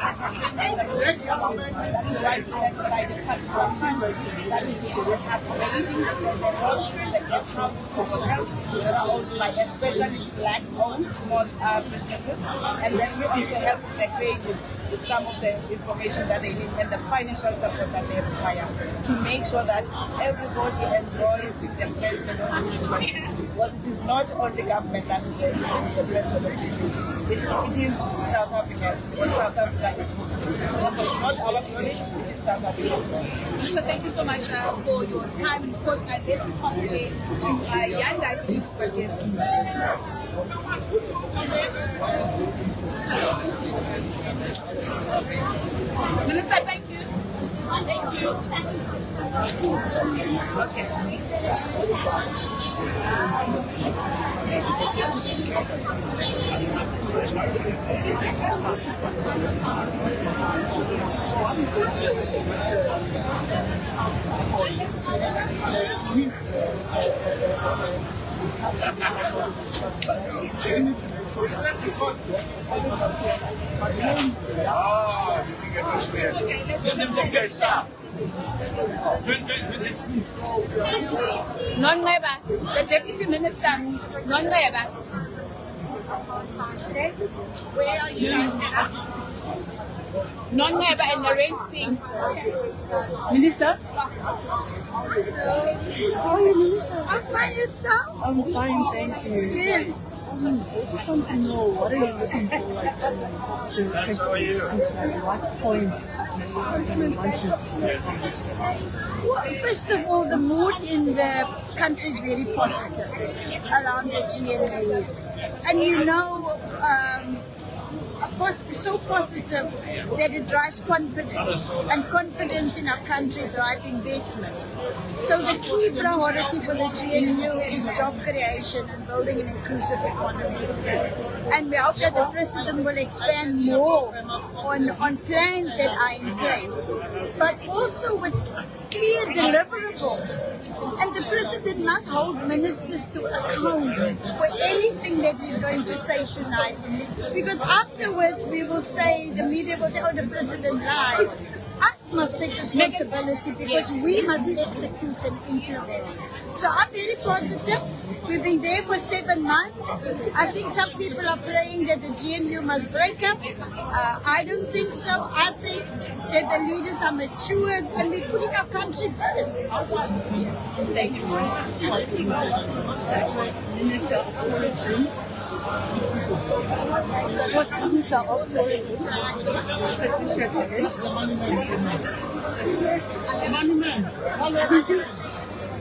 entertainment that is why we set aside a particular fund that is accommodating the lodges, the guest houses, the hotels that are owned by especially black-owned small businesses. And then we also help the creatives with some of the information that they need and the financial support that they require to make sure that everybody enjoys with themselves the G20. Because it is not only government that is the president of G20. It is South Africa. Because South Africa is hosting. So it's not our glory, it is South Africa. So thank you so much for your time. And of course, I did convey to Yanda, please forgive me. Minister, thank you. Thank you. Okay. Non-Neba, the Deputy Minister, Non-Neba. Where are you guys? Non-Neba and the Red Sea. Minister? How are you, Minister? I'm fine, yourself? I'm fine, thank you. Yes. I just want to know, what are you looking forward to the president's speech? At what point do you want to speak? Well, first of all, the mood in the country is very positive around the GNU. And you know, so positive that it drives confidence, and confidence in our country drives investment. So the key priority for the GNU is job creation and building an inclusive economy. And we hope that the President will expand more on plans that are in place, but also with clear deliverables. And the President must hold ministers to account for anything that he's going to say tonight. Because afterwards we will say, the media will say, oh, the President lied. Us must take responsibility because we must execute and implement. So I'm very positive. We've been there for 7 months. I think some people are praying that the GNU must break up. I don't think so. I think that the leaders are matured and we're putting our country first. Yes. Thank you. That was Minister of Tourism. That was Minister of Tourism.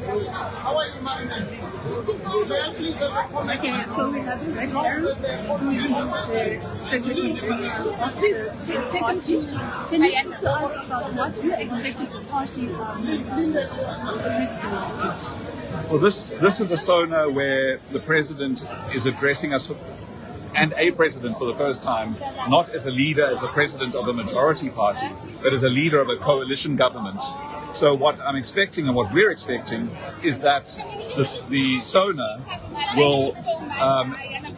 How are you, man? Okay, so we have Red Hair, who is the Secretary General of the Take him to. Can you talk to us about what you expected the party the president's speech? Well, this is a Sona where the president is addressing us, and a president for the first time, not as a leader, as a president of a majority party, but as a leader of a coalition government. So what I'm expecting and what we're expecting is that the Sona will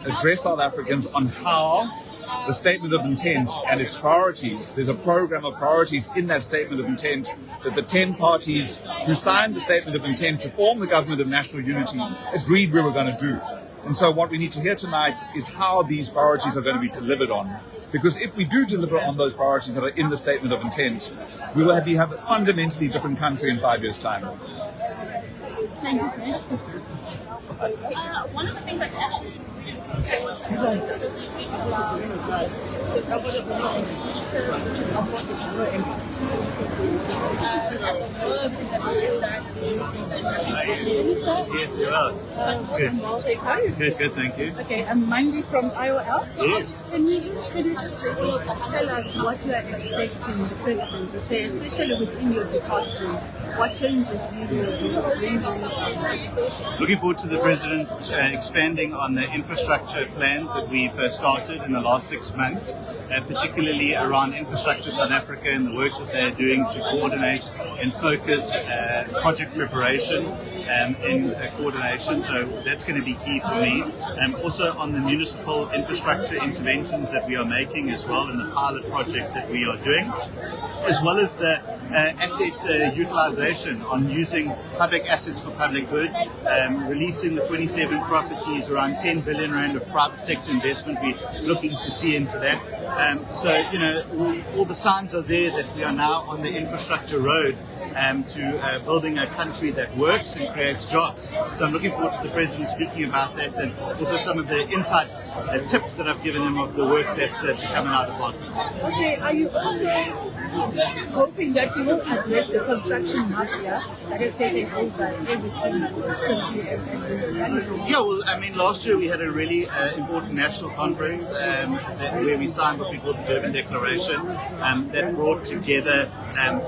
address South Africans on how the statement of intent and its priorities, there's a program of priorities in that statement of intent that the 10 parties who signed the statement of intent to form the government of national unity agreed we were going to do. And so what we need to hear tonight is how these priorities are going to be delivered on. Because if we do deliver on those priorities that are in the statement of intent, we will have a fundamentally different country in 5 years' time. Thank you. One of the things I'm actually really looking forward to is the business speaking about the initiative, which is also and the work that's been done. Yes, you are. Good. Good, thank you. Okay, I'm Mandy from IOL. So Yes. Can you just tell us what you are expecting the president to say, especially within your department? What changes you will bring in? Looking forward to the president expanding on the infrastructure plans that we've started in the last 6 months, particularly around Infrastructure South Africa and the work that they're doing to coordinate and focus project preparation in coordination. So that's going to be key for me. Also on the municipal infrastructure interventions that we are making as well in the pilot project that we are doing, as well as the asset utilization on using public assets for public good, releasing the 27 properties, around 10 billion rand of private sector investment. We're looking to see into that. So, you know, all the signs are there that we are now on the infrastructure road to building a country that works and creates jobs. So I'm looking forward to the president speaking about that, and also some of the insight tips that I've given him of the work that's to come in our department. Okay, are you also hoping that you will address the construction mafia that has taken over every single city? Yeah, well, I mean, last year we had a really important national conference where we signed what we call the Durban Declaration that brought together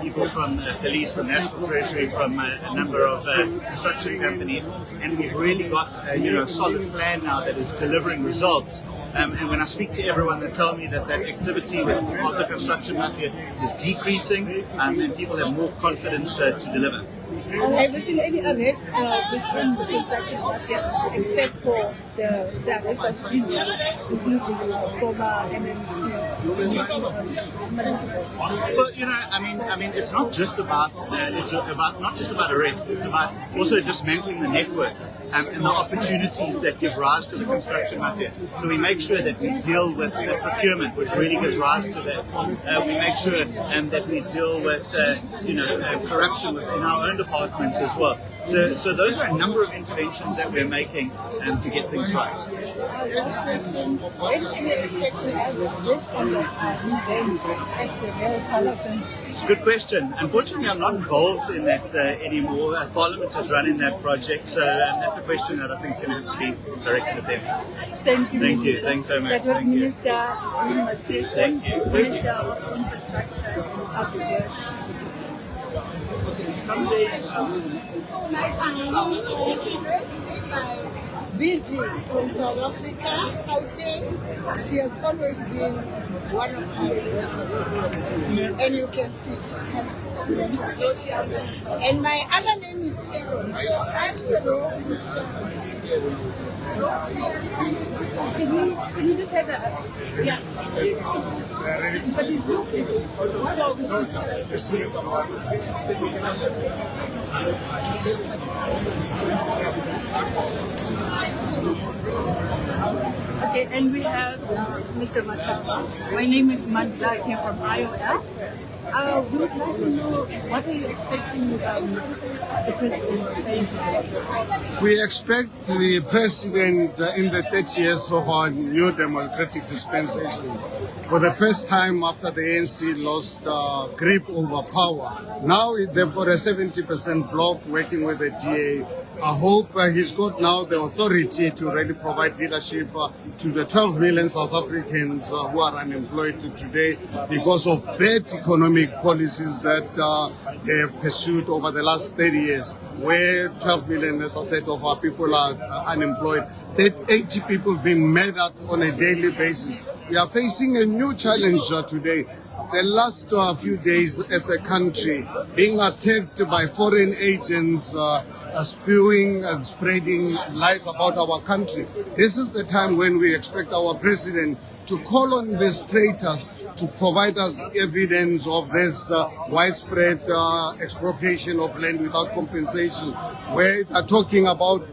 people from police, from National Treasury, from a number of construction companies, and we've really got a solid plan now that is delivering results. And when I speak to everyone, they tell me that activity with the construction mafia is decreasing, and people have more confidence to deliver. Have you seen any arrests within the construction mafia, except for the arrests that's been including former MNC? Well, I mean, it's not just about not just about arrests. It's about also dismantling the network. And the opportunities that give rise to the construction mafia. So we make sure that we deal with procurement, which really gives rise to that. We make sure that we deal with corruption within our own departments as well. So those are a number of interventions that we're making to get things right. It's a good question. Unfortunately, I'm not involved in that anymore. Parliament is running that project, so that's a question that I think is going to have to be directed at them. Thank you. Thank you. Thanks so much. That was Thank Minister Ramaphosa, Minister of Infrastructure and Public Works. Some days Vigi from South Africa, fighting. She has always been one of my voices. And you can see she can. And my other name is Cyril. So I'm Cyril. Can you just have that? Yeah. But it's not. Okay, and we have Mr. Mashaba. My name is Mandilakhe from IOL. We would like to know, what are you expecting the president to say today? We expect the president in the 30 years of our new democratic dispensation, for the first time after the ANC lost grip over power. Now they've got a 70% bloc working with the DA. I hope he's got now the authority to really provide leadership to the 12 million South Africans who are unemployed today because of bad economic policies that they have pursued over the last 30 years, where 12 million, as I said, of our people are unemployed. 80 people being murdered on a daily basis. We are facing a new challenge today. The last few days as a country, being attacked by foreign agents, spewing and spreading lies about our country. This is the time when we expect our president to call on these traitors to provide us evidence of this widespread expropriation of land without compensation, where they're talking about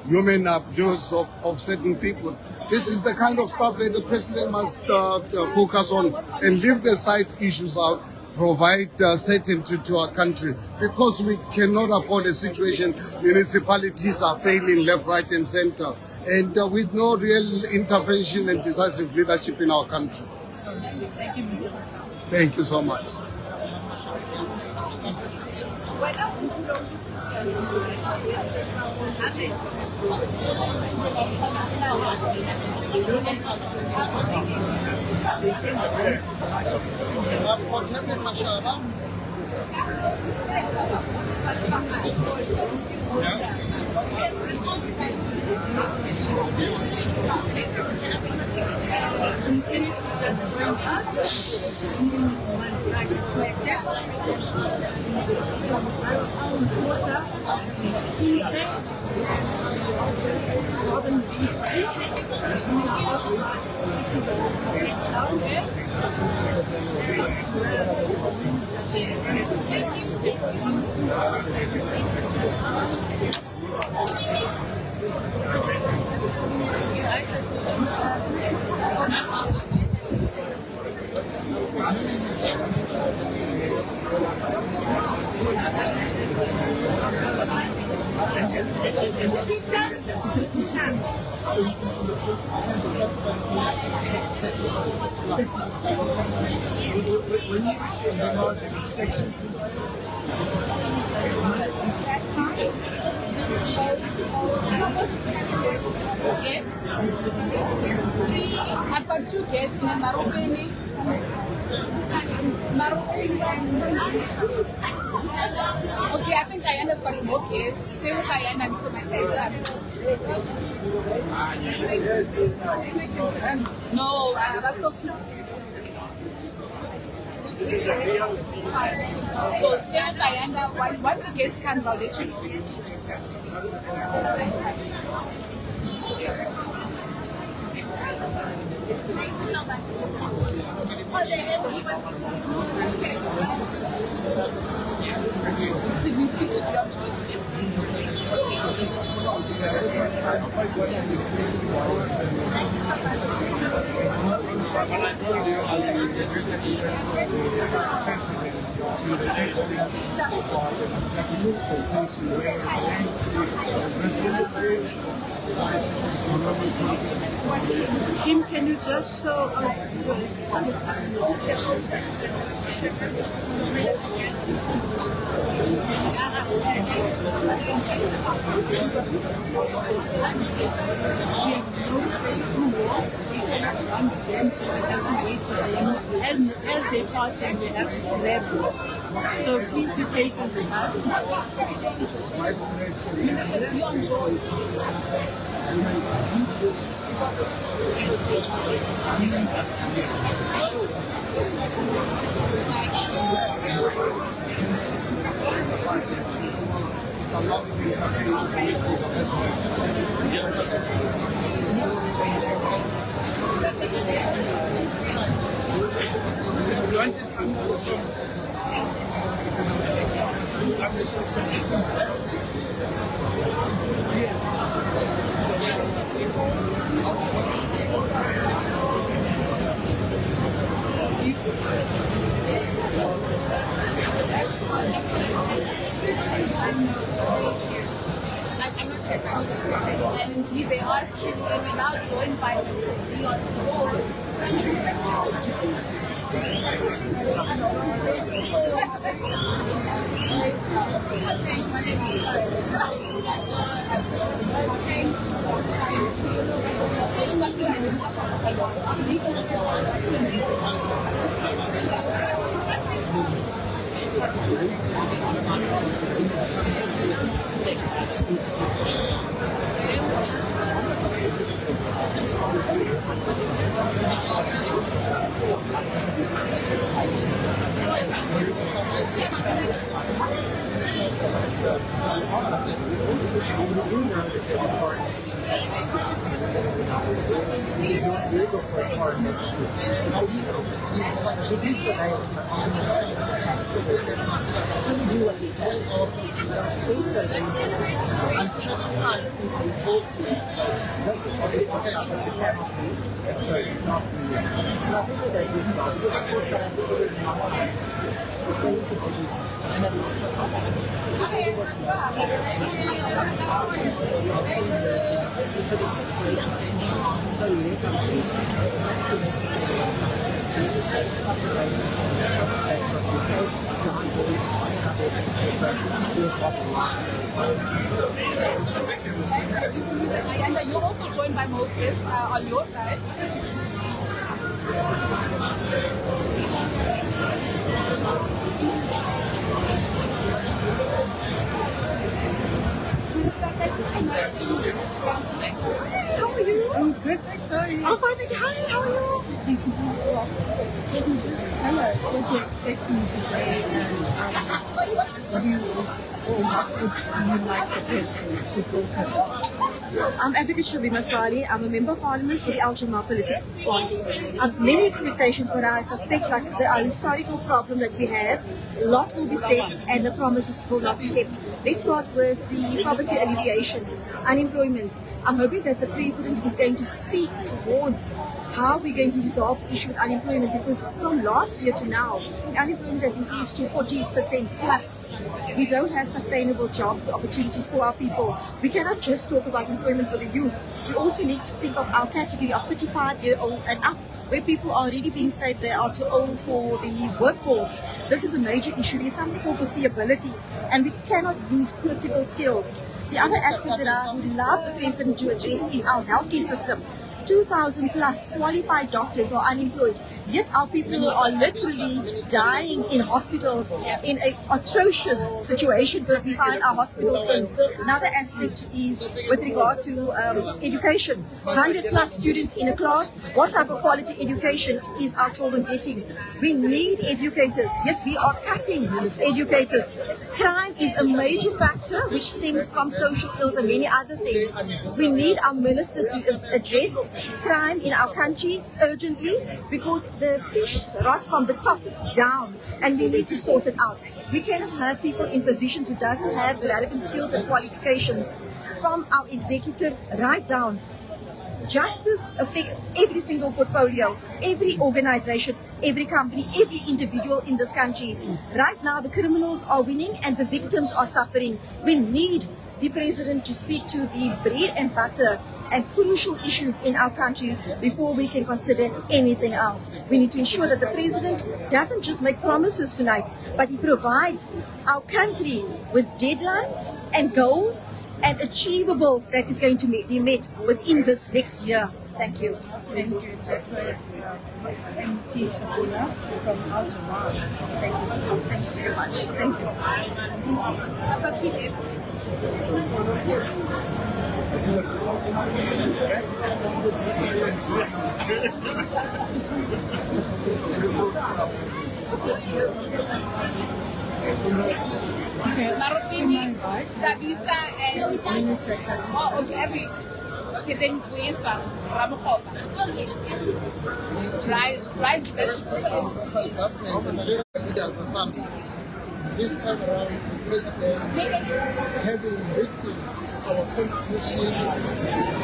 human abuse of certain people. This is the kind of stuff that the president must focus on and leave the side issues out. provide certainty to our country, because we cannot afford a situation municipalities are failing left, right and center, and with no real intervention and decisive leadership in our country. Thank you, Mr. Thank you so much. Yes. I've got 2 guests in Marupeni. Okay, I think Diana's got more guests. Stay with Diana until my guest No, that's so So stay with Diana. Once the guest comes, I'll let you know. So we speak to judges. Kim, can you just show us what is and as they pass them, they have to collaborate. So please be patient with us. I'm not sure. And indeed, they are streaming, and we're now joined by the on board. don't be able for foreigners to do. Now, we need to and check out people talk to what the potential so it's not real. Now, people that do that, so there's such great potential. So And you're also joined by most guests on your side. How are you? I'm good, thanks. How are you? I'm fine, thank you. Hi, how are you? Can you just tell us what you're expecting today and what do you want or what would you like the president to focus on? I'm Advocate Shobhi Masali. I'm a member of parliament for the Al Jamaa political party. I have many expectations, but I suspect like the historical problem that we have, a lot will be said and the promises will not be kept. Let's start with the poverty alleviation, unemployment. I'm hoping that the president is going to speak towards how we're going to resolve the issue with unemployment, because from last year to now, unemployment has increased to 40% plus. We don't have sustainable job opportunities for our people. We cannot just talk about employment for the youth. We also need to think of our category of 35-year-old and up, where people are already being said they are too old for the workforce. This is a major issue. There's something called foreseeability, and we cannot lose critical skills. The other aspect that I would love the president to address is our healthcare system. 2,000 plus qualified doctors are unemployed, yet our people are literally dying in hospitals in an atrocious situation that we find our hospitals in. Another aspect is with regard to education. 100 plus students in a class. What type of quality education is our children getting? We need educators, yet we are cutting educators. Crime is a major factor which stems from social ills and many other things. We need our minister to address crime in our country urgently, because the fish rots from the top down and we need to sort it out. We cannot have people in positions who doesn't have the relevant skills and qualifications. From our executive right down, justice affects every single portfolio, every organization, every company, every individual in this country. Right now, the criminals are winning and the victims are suffering. We need the president to speak to the bread and butter and crucial issues in our country before we can consider anything else. We need to ensure that the president doesn't just make promises tonight, but he provides our country with deadlines and goals and achievables that is going to be met within this next year. Thank you. Thank you. That was MP Shabuna from Al Jamaa. Thank you so much. Thank you very much. Thank you. Okay, Marutini, Zabisa, and Minister. Oh, okay, okay, then Vuisa, Ramaphosa. Rise leaders or something. This time around, the president, having listened to our contributions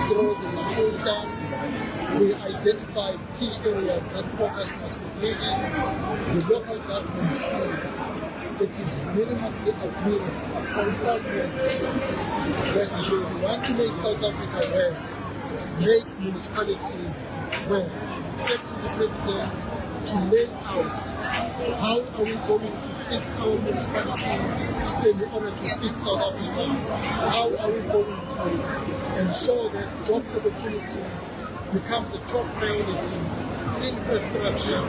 through the Mandilakhe, we identified key areas that focus must be given the local government sphere. It is unanimously agreed upon all ministers that we want to make South Africa well, make municipalities well, expecting the president to lay out how are we going to fix our municipalities in order to fix South Africa. How are we going to ensure that job opportunities becomes a top priority, infrastructure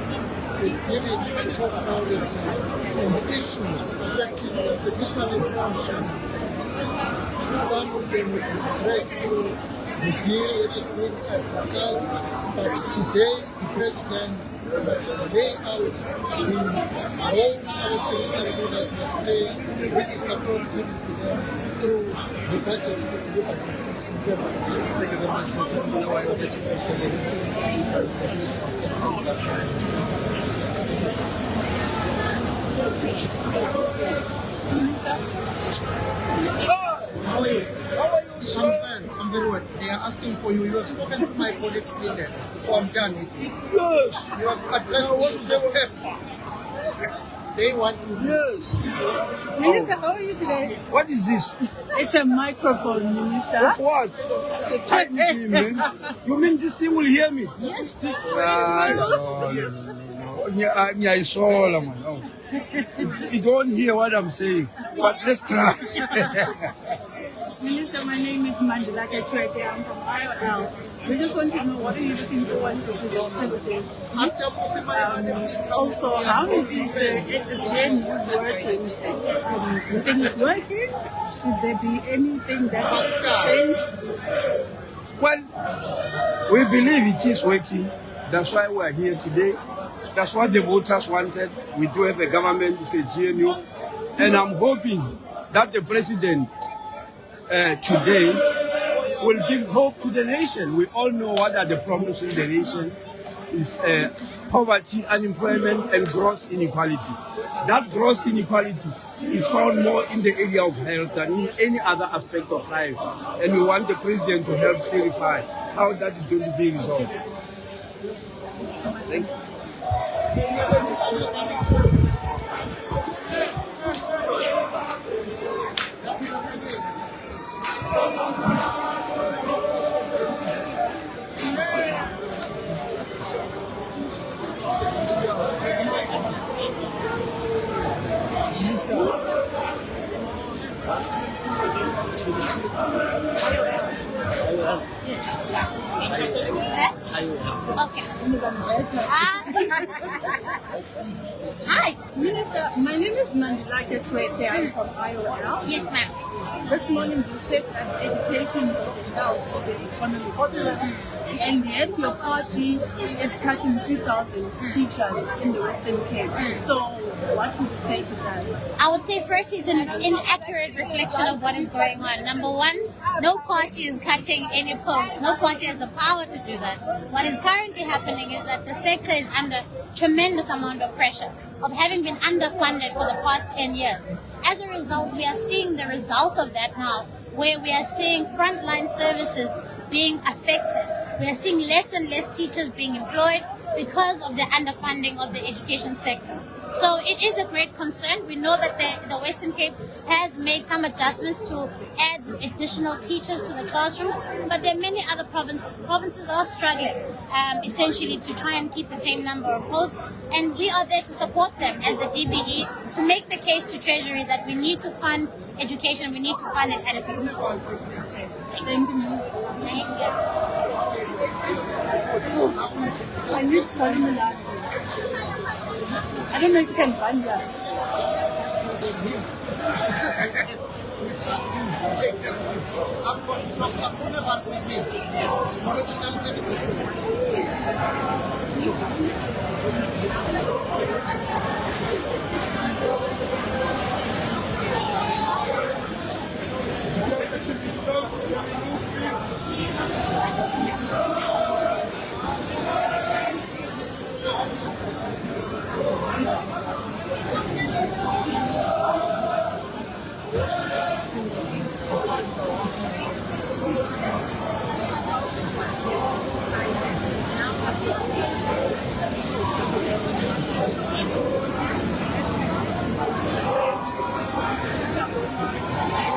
is given a top priority, and the issues affecting our traditional institutions, some of them will be addressed through the bill that is being discussed, but today the president must lay out the role our traditional leaders must play with the support given to them through the budget. Thank you very much for joining me. I know that is How are you? I'm fine. I'm very well. They are asking for you. You have spoken to my colleagues, Linda. So I'm done with you. Yes. You have addressed issues of PEP. They want you. Yes. Minister, how are you today? What is this? It's a microphone, Minister. That's what? Type with me, man. You mean this thing will hear me? Yes. No. You don't hear what I'm saying, but let's try. Minister, my name is Mandilakhe Tshwete. I'm from IOL. We just want to know, what are you looking forward to the president's speech? Also, how is the GNU working? You think it's working? Should there be anything that is changed? Well, we believe it is working. That's why we are here today. That's what the voters wanted. We do have a government, it's a GNU. And I'm hoping that the president today will give hope to the nation. We all know what are the problems in the nation. It's poverty, unemployment, and gross inequality. That gross inequality is found more in the area of health than in any other aspect of life. And we want the president to help clarify how that is going to be resolved. Thank you. Okay. Hi, Minister. My name is Mandilakhe Tshwete. I'm from IOL. Yes, ma'am. This morning you said that education is the health of the economy. And yet your party is cutting 2,000 teachers in the Western Cape. So what would you say to that? I would say first it's an inaccurate reflection of what is going on. Number one, no party is cutting any posts. No party has the power to do that. What is currently happening is that the sector is under tremendous amount of pressure of having been underfunded for the past 10 years. As a result, we are seeing the result of that now, where we are seeing frontline services being affected. We are seeing less and less teachers being employed because of the underfunding of the education sector. So it is a great concern. We know that the Western Cape has made some adjustments to add additional teachers to the classrooms, but there are many other provinces. Provinces are struggling essentially to try and keep the same number of posts, and we are there to support them as the DBE to make the case to Treasury that we need to fund education, we need to fund it adequately. Thank you. Thank you. I need sanitation. I don't know if you can find that. I've got Dr. Funeral with me. Monitoring services.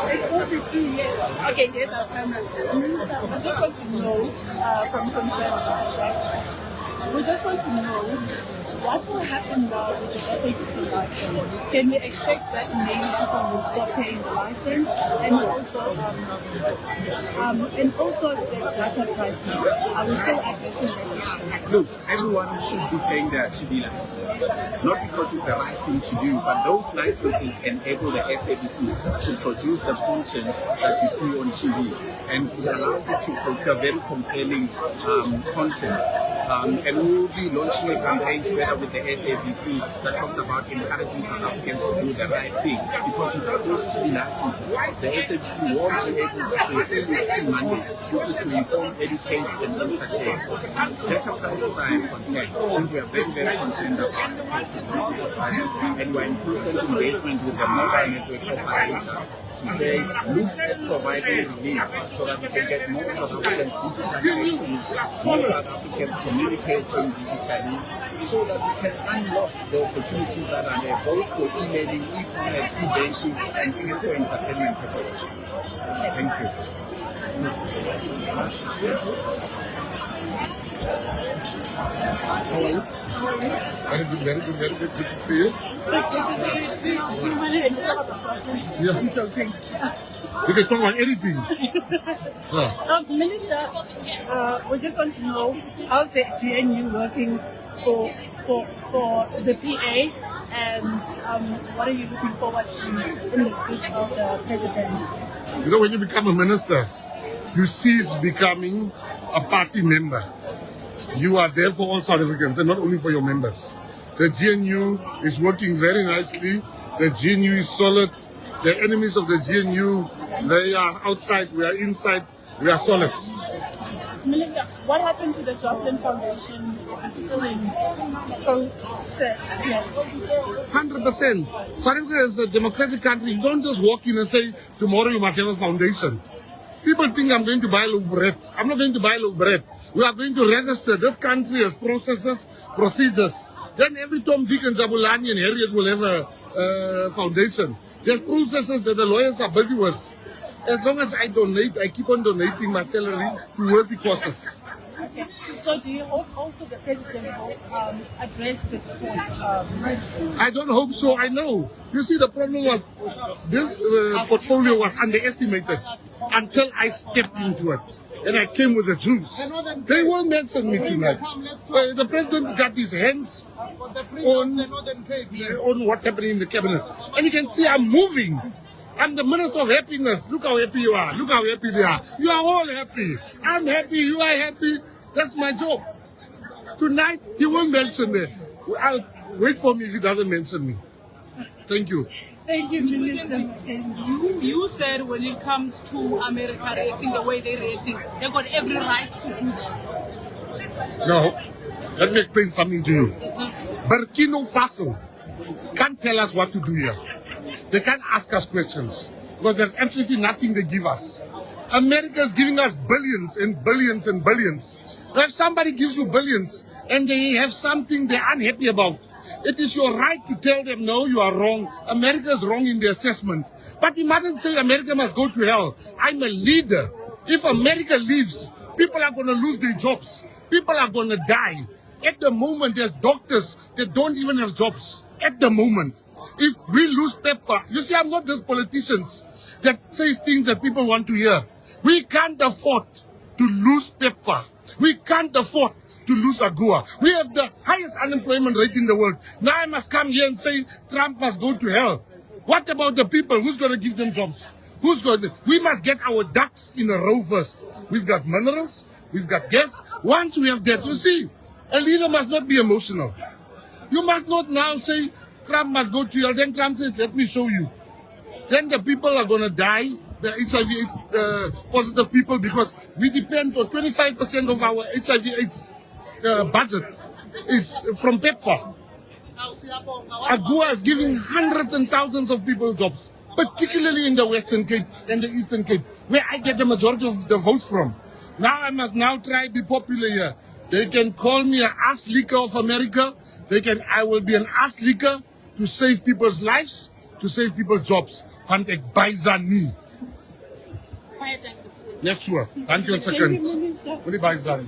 It's 42 years. Okay, yes, I'll come. Minister, I just want to know from concern. We just want to know what will happen now with the SABC license. Can we expect that maybe people will stop paying the license, and also the data prices? Are we still addressing that issue? Look, everyone should be paying their TV license. Not because it's the right thing to do, but those licenses enable the SABC to produce the content that you see on TV. And it allows it to procure very compelling content And we will be launching a campaign together with the SABC that talks about encouraging South Africans to do the right thing. Because without those 2 licenses, the SABC won't be able to fulfill its key mandate, which is to inform, educate, and entertain. Enterprises are concerned, and we are very, very concerned about enterprises. And we're in constant engagement with the mobile network operators to say, look at providing relief so that we can get more South Africans digitally, more South Africans communicating digitally, so that we can unlock the opportunities that are there, both for emailing, e-commerce, e-banking, and even for entertainment purposes. Thank you. How are you? Very good, very good, very good. Good to see you. Yes. It's okay. We can talk about anything. Minister, we just want to know how's the GNU working for the PA, and what are you looking forward to in the speech of the president? You know, when you become a minister, you cease becoming a party member. You are there for all South Africans and not only for your members. The GNU is working very nicely. The GNU is solid. The enemies of the GNU, they are outside, we are inside, we are solid. Minister, what happened to the Jocelyn Foundation? Is it still in yes. 100%. South Africa is a democratic country. You don't just walk in and say, tomorrow you must have a foundation. People think I'm going to buy a loaf of bread. I'm not going to buy a loaf of bread. We are going to register. This country has processes, procedures. Then every Tom, Dick and Jabulani and Harriet will have a foundation. There's processes that the lawyers are busy with. As long as I donate, I keep on donating my salary to worthy causes. Okay. So do you hope also the president will address the sports? I don't hope so, I know. You see, the problem was this portfolio was underestimated until I stepped into it. And I came with the juice. They won't mention me tonight. The president got his hands on what's happening in the cabinet. And you can see I'm moving. I'm the Minister of Happiness. Look how happy you are. Look how happy they are. You are all happy. I'm happy. You are happy. That's my job. Tonight, he won't mention me. I'll wait for me if he doesn't mention me. Thank you. Thank you, Minister. You said when it comes to America rating the way they're rating, they've got every right to do that. No. Let me explain something to you. Burkina Faso can't tell us what to do here. They can't ask us questions because there's absolutely nothing they give us. America is giving us billions and billions and billions. If somebody gives you billions and they have something they're unhappy about, it is your right to tell them, no, you are wrong. America is wrong in the assessment. But you mustn't say America must go to hell. I'm a leader. If America leaves, people are going to lose their jobs. People are going to die. At the moment, there's doctors that don't even have jobs. At the moment. If we lose PEPFAR, you see, I'm not those politicians that say things that people want to hear. We can't afford to lose PEPFAR. We can't afford to lose AGOA. We have the highest unemployment rate in the world. Now I must come here and say Trump must go to hell. What about the people? Who's going to give them jobs? Who's going to? We must get our ducks in a row first. We've got minerals. We've got gas. Once we have that, you see, a leader must not be emotional. You must not now say Trump must go to hell. Then Trump says, let me show you. Then the people are going to die, the HIV positive people, because we depend on 25% of our HIV/AIDS budget is from PEPFAR. AGOA is giving hundreds and thousands of people jobs, particularly in the Western Cape and the Eastern Cape, where I get the majority of the votes from. Now I must now try to be popular here. They can call me an ass leaker of America. I will be an ass leaker to save people's lives, to save people's jobs. Want ek baie nie. Yes, sure. Thank you a second. What do you buy, Zani?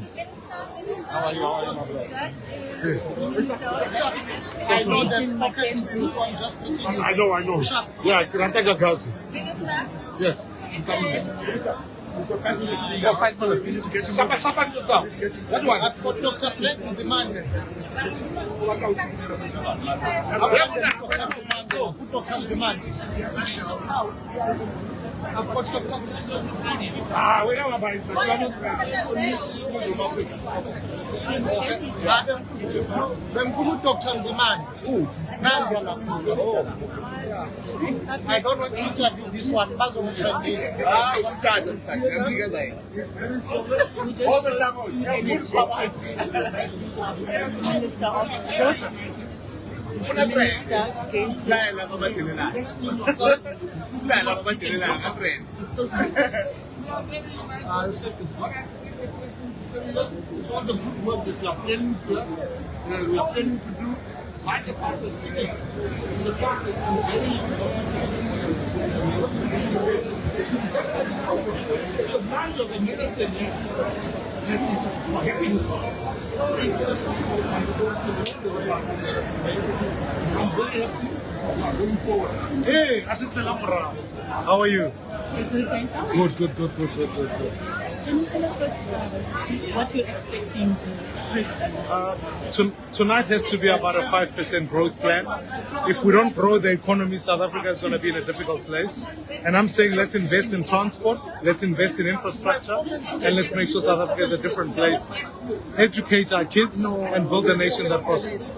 How are you, my brother? Hey. I know that's pocket to move on, just continue. I know. Yeah, Rantega Gazi. Yes. I'm coming here. You've got 5 minutes. You've got 5 minutes. We need to get you. What one? I've got Dr. Blake in the man. Dr. I've got Dr. Dr. Nzimani. I don't want to interview this one. All the Minister of Sports, Minister It's all the good work that we are planning to do. My department in the past has been very the mind of the minister is for helping I'm very happy going forward. Hey, how are you? Good. Can you tell us what you're expecting the president? Tonight has to be about a 5% growth plan. If we don't grow the economy, South Africa is going to be in a difficult place. And I'm saying let's invest in transport, let's invest in infrastructure, and let's make sure South Africa is a different place. Educate our kids and build a nation that prospers.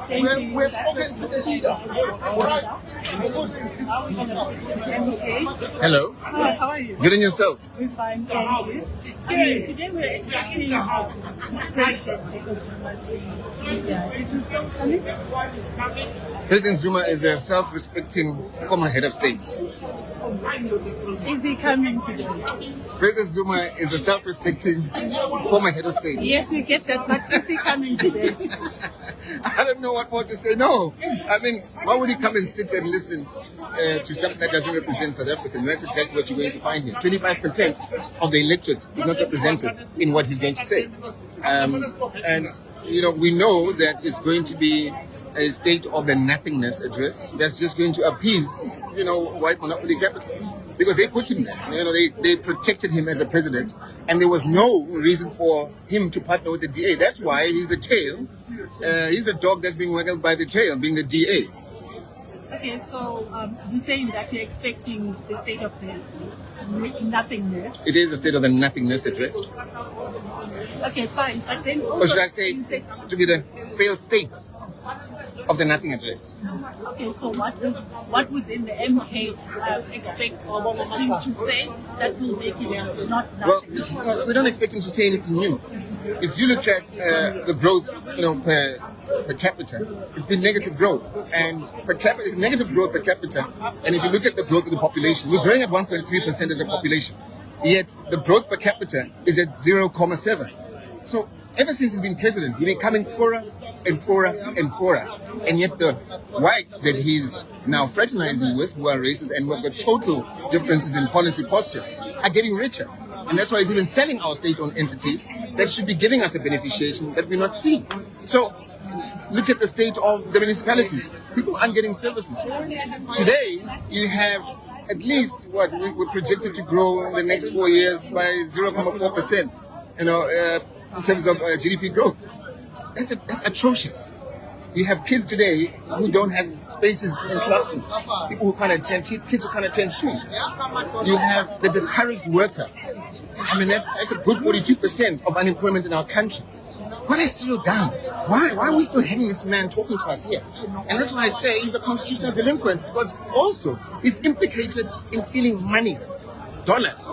We've spoken to the leader. Hello. Hi, how are you? Good and yourself? We're fine, thank you. Today we're expecting President Zuma to be there. Is he still coming? President Zuma is a self-respecting former head of state. Is he coming today? President Zuma is a self-respecting former head of state. Yes, we get that, but is he coming today? I don't know what more to say. No. I mean, why would he come and sit and listen to something that doesn't represent South Africans? That's exactly what you're going to find here. 25% of the electorate is not represented in what he's going to say. And, you know, we know that it's going to be a state of the nothingness address that's just going to appease, you know, white monopoly capital. Because they put him there. You know, they protected him as a president, and there was no reason for him to partner with the DA. That's why he's the tail. He's the dog that's being waggled by the tail, being the DA. Okay, so you're saying that you're expecting the state of the nothingness. It is the state of the nothingness addressed. Okay, fine. But then also, or should I say, to be the failed state of the nothing address. Okay, so what would then the MK expect him to say that will make it not nothing? Well, we don't expect him to say anything new. If you look at the growth, you know, per capita, it's been negative growth, and per capita is negative growth per capita. And if you look at the growth of the population, we're growing at 1.3% as a population, yet the growth per capita is at 0.7. So ever since he's been president, we're becoming poorer and poorer and poorer, and yet the whites that he's now fraternizing with, who are racist and who have got total differences in policy posture, are getting richer. And that's why he's even selling our state-owned entities that should be giving us the beneficiation that we're not seeing. So look at the state of the municipalities. People aren't getting services. Today, you have at least, what, we're projected to grow in the next 4 years by 0.4%, you know, in terms of GDP growth. That's atrocious. You have kids today who don't have spaces in classrooms. People who can't attend, kids who can't attend school. You have the discouraged worker. I mean, that's a good 42% of unemployment in our country. What has Cyril done? Why are we still having this man talking to us here? And that's why I say he's a constitutional delinquent, because also he's implicated in stealing monies, dollars,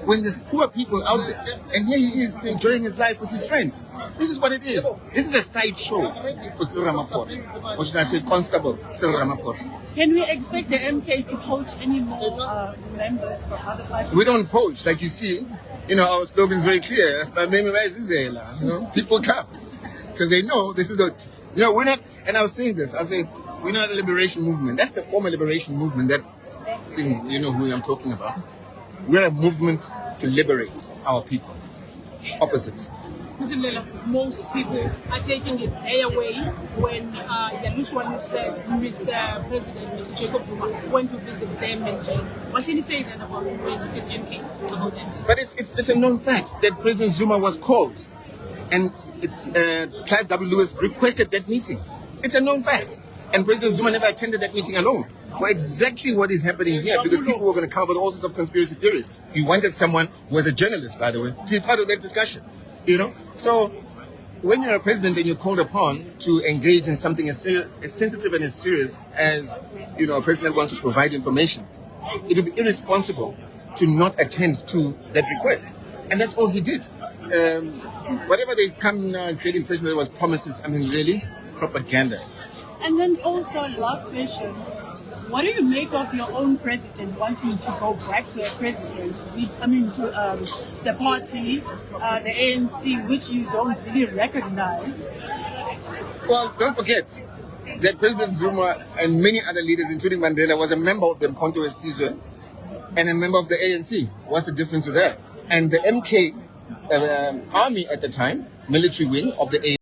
when there's poor people out there. And here he is, he's enjoying his life with his friends. This is what it is. This is a sideshow for Cyril Ramaphosa. Or should I say Constable Cyril Ramaphosa. Can we expect the MK to poach any more members from other parties? We don't poach, like you see. You know, our slogan is very clear. You know, people come. Because they know this is the, you know, we're not, and I was saying this, I say, we're not a liberation movement. That's the former liberation movement, that thing, you know who I'm talking about. We're a movement to liberate our people. Opposite. Most people are taking it their way when Yalushwanu said Mr. President, Mr. Jacob Zuma, went to visit them in jail. What can you say then about this MK? About that? But it's a known fact that President Zuma was called, and Clive W. Lewis requested that meeting. It's a known fact. And President Zuma never attended that meeting alone. for exactly what is happening here, because people were going to come up with all sorts of conspiracy theories. You wanted someone who was a journalist, by the way, to be part of that discussion. So when you're a president and you're called upon to engage in something as sensitive and as serious as a president wants to provide information, it would be irresponsible to not attend to that request. And that's all he did. Whatever they come now and create impression that was promises, really, propaganda. And then also, last question, what do you make of your own president wanting to go back to a president, to the party, the ANC, which you don't really recognize? Well, don't forget that President Zuma and many other leaders, including Mandela, was a member of the Mkhonto Wesizwe and a member of the ANC. What's the difference with that? And the MK army at the time, military wing of the ANC,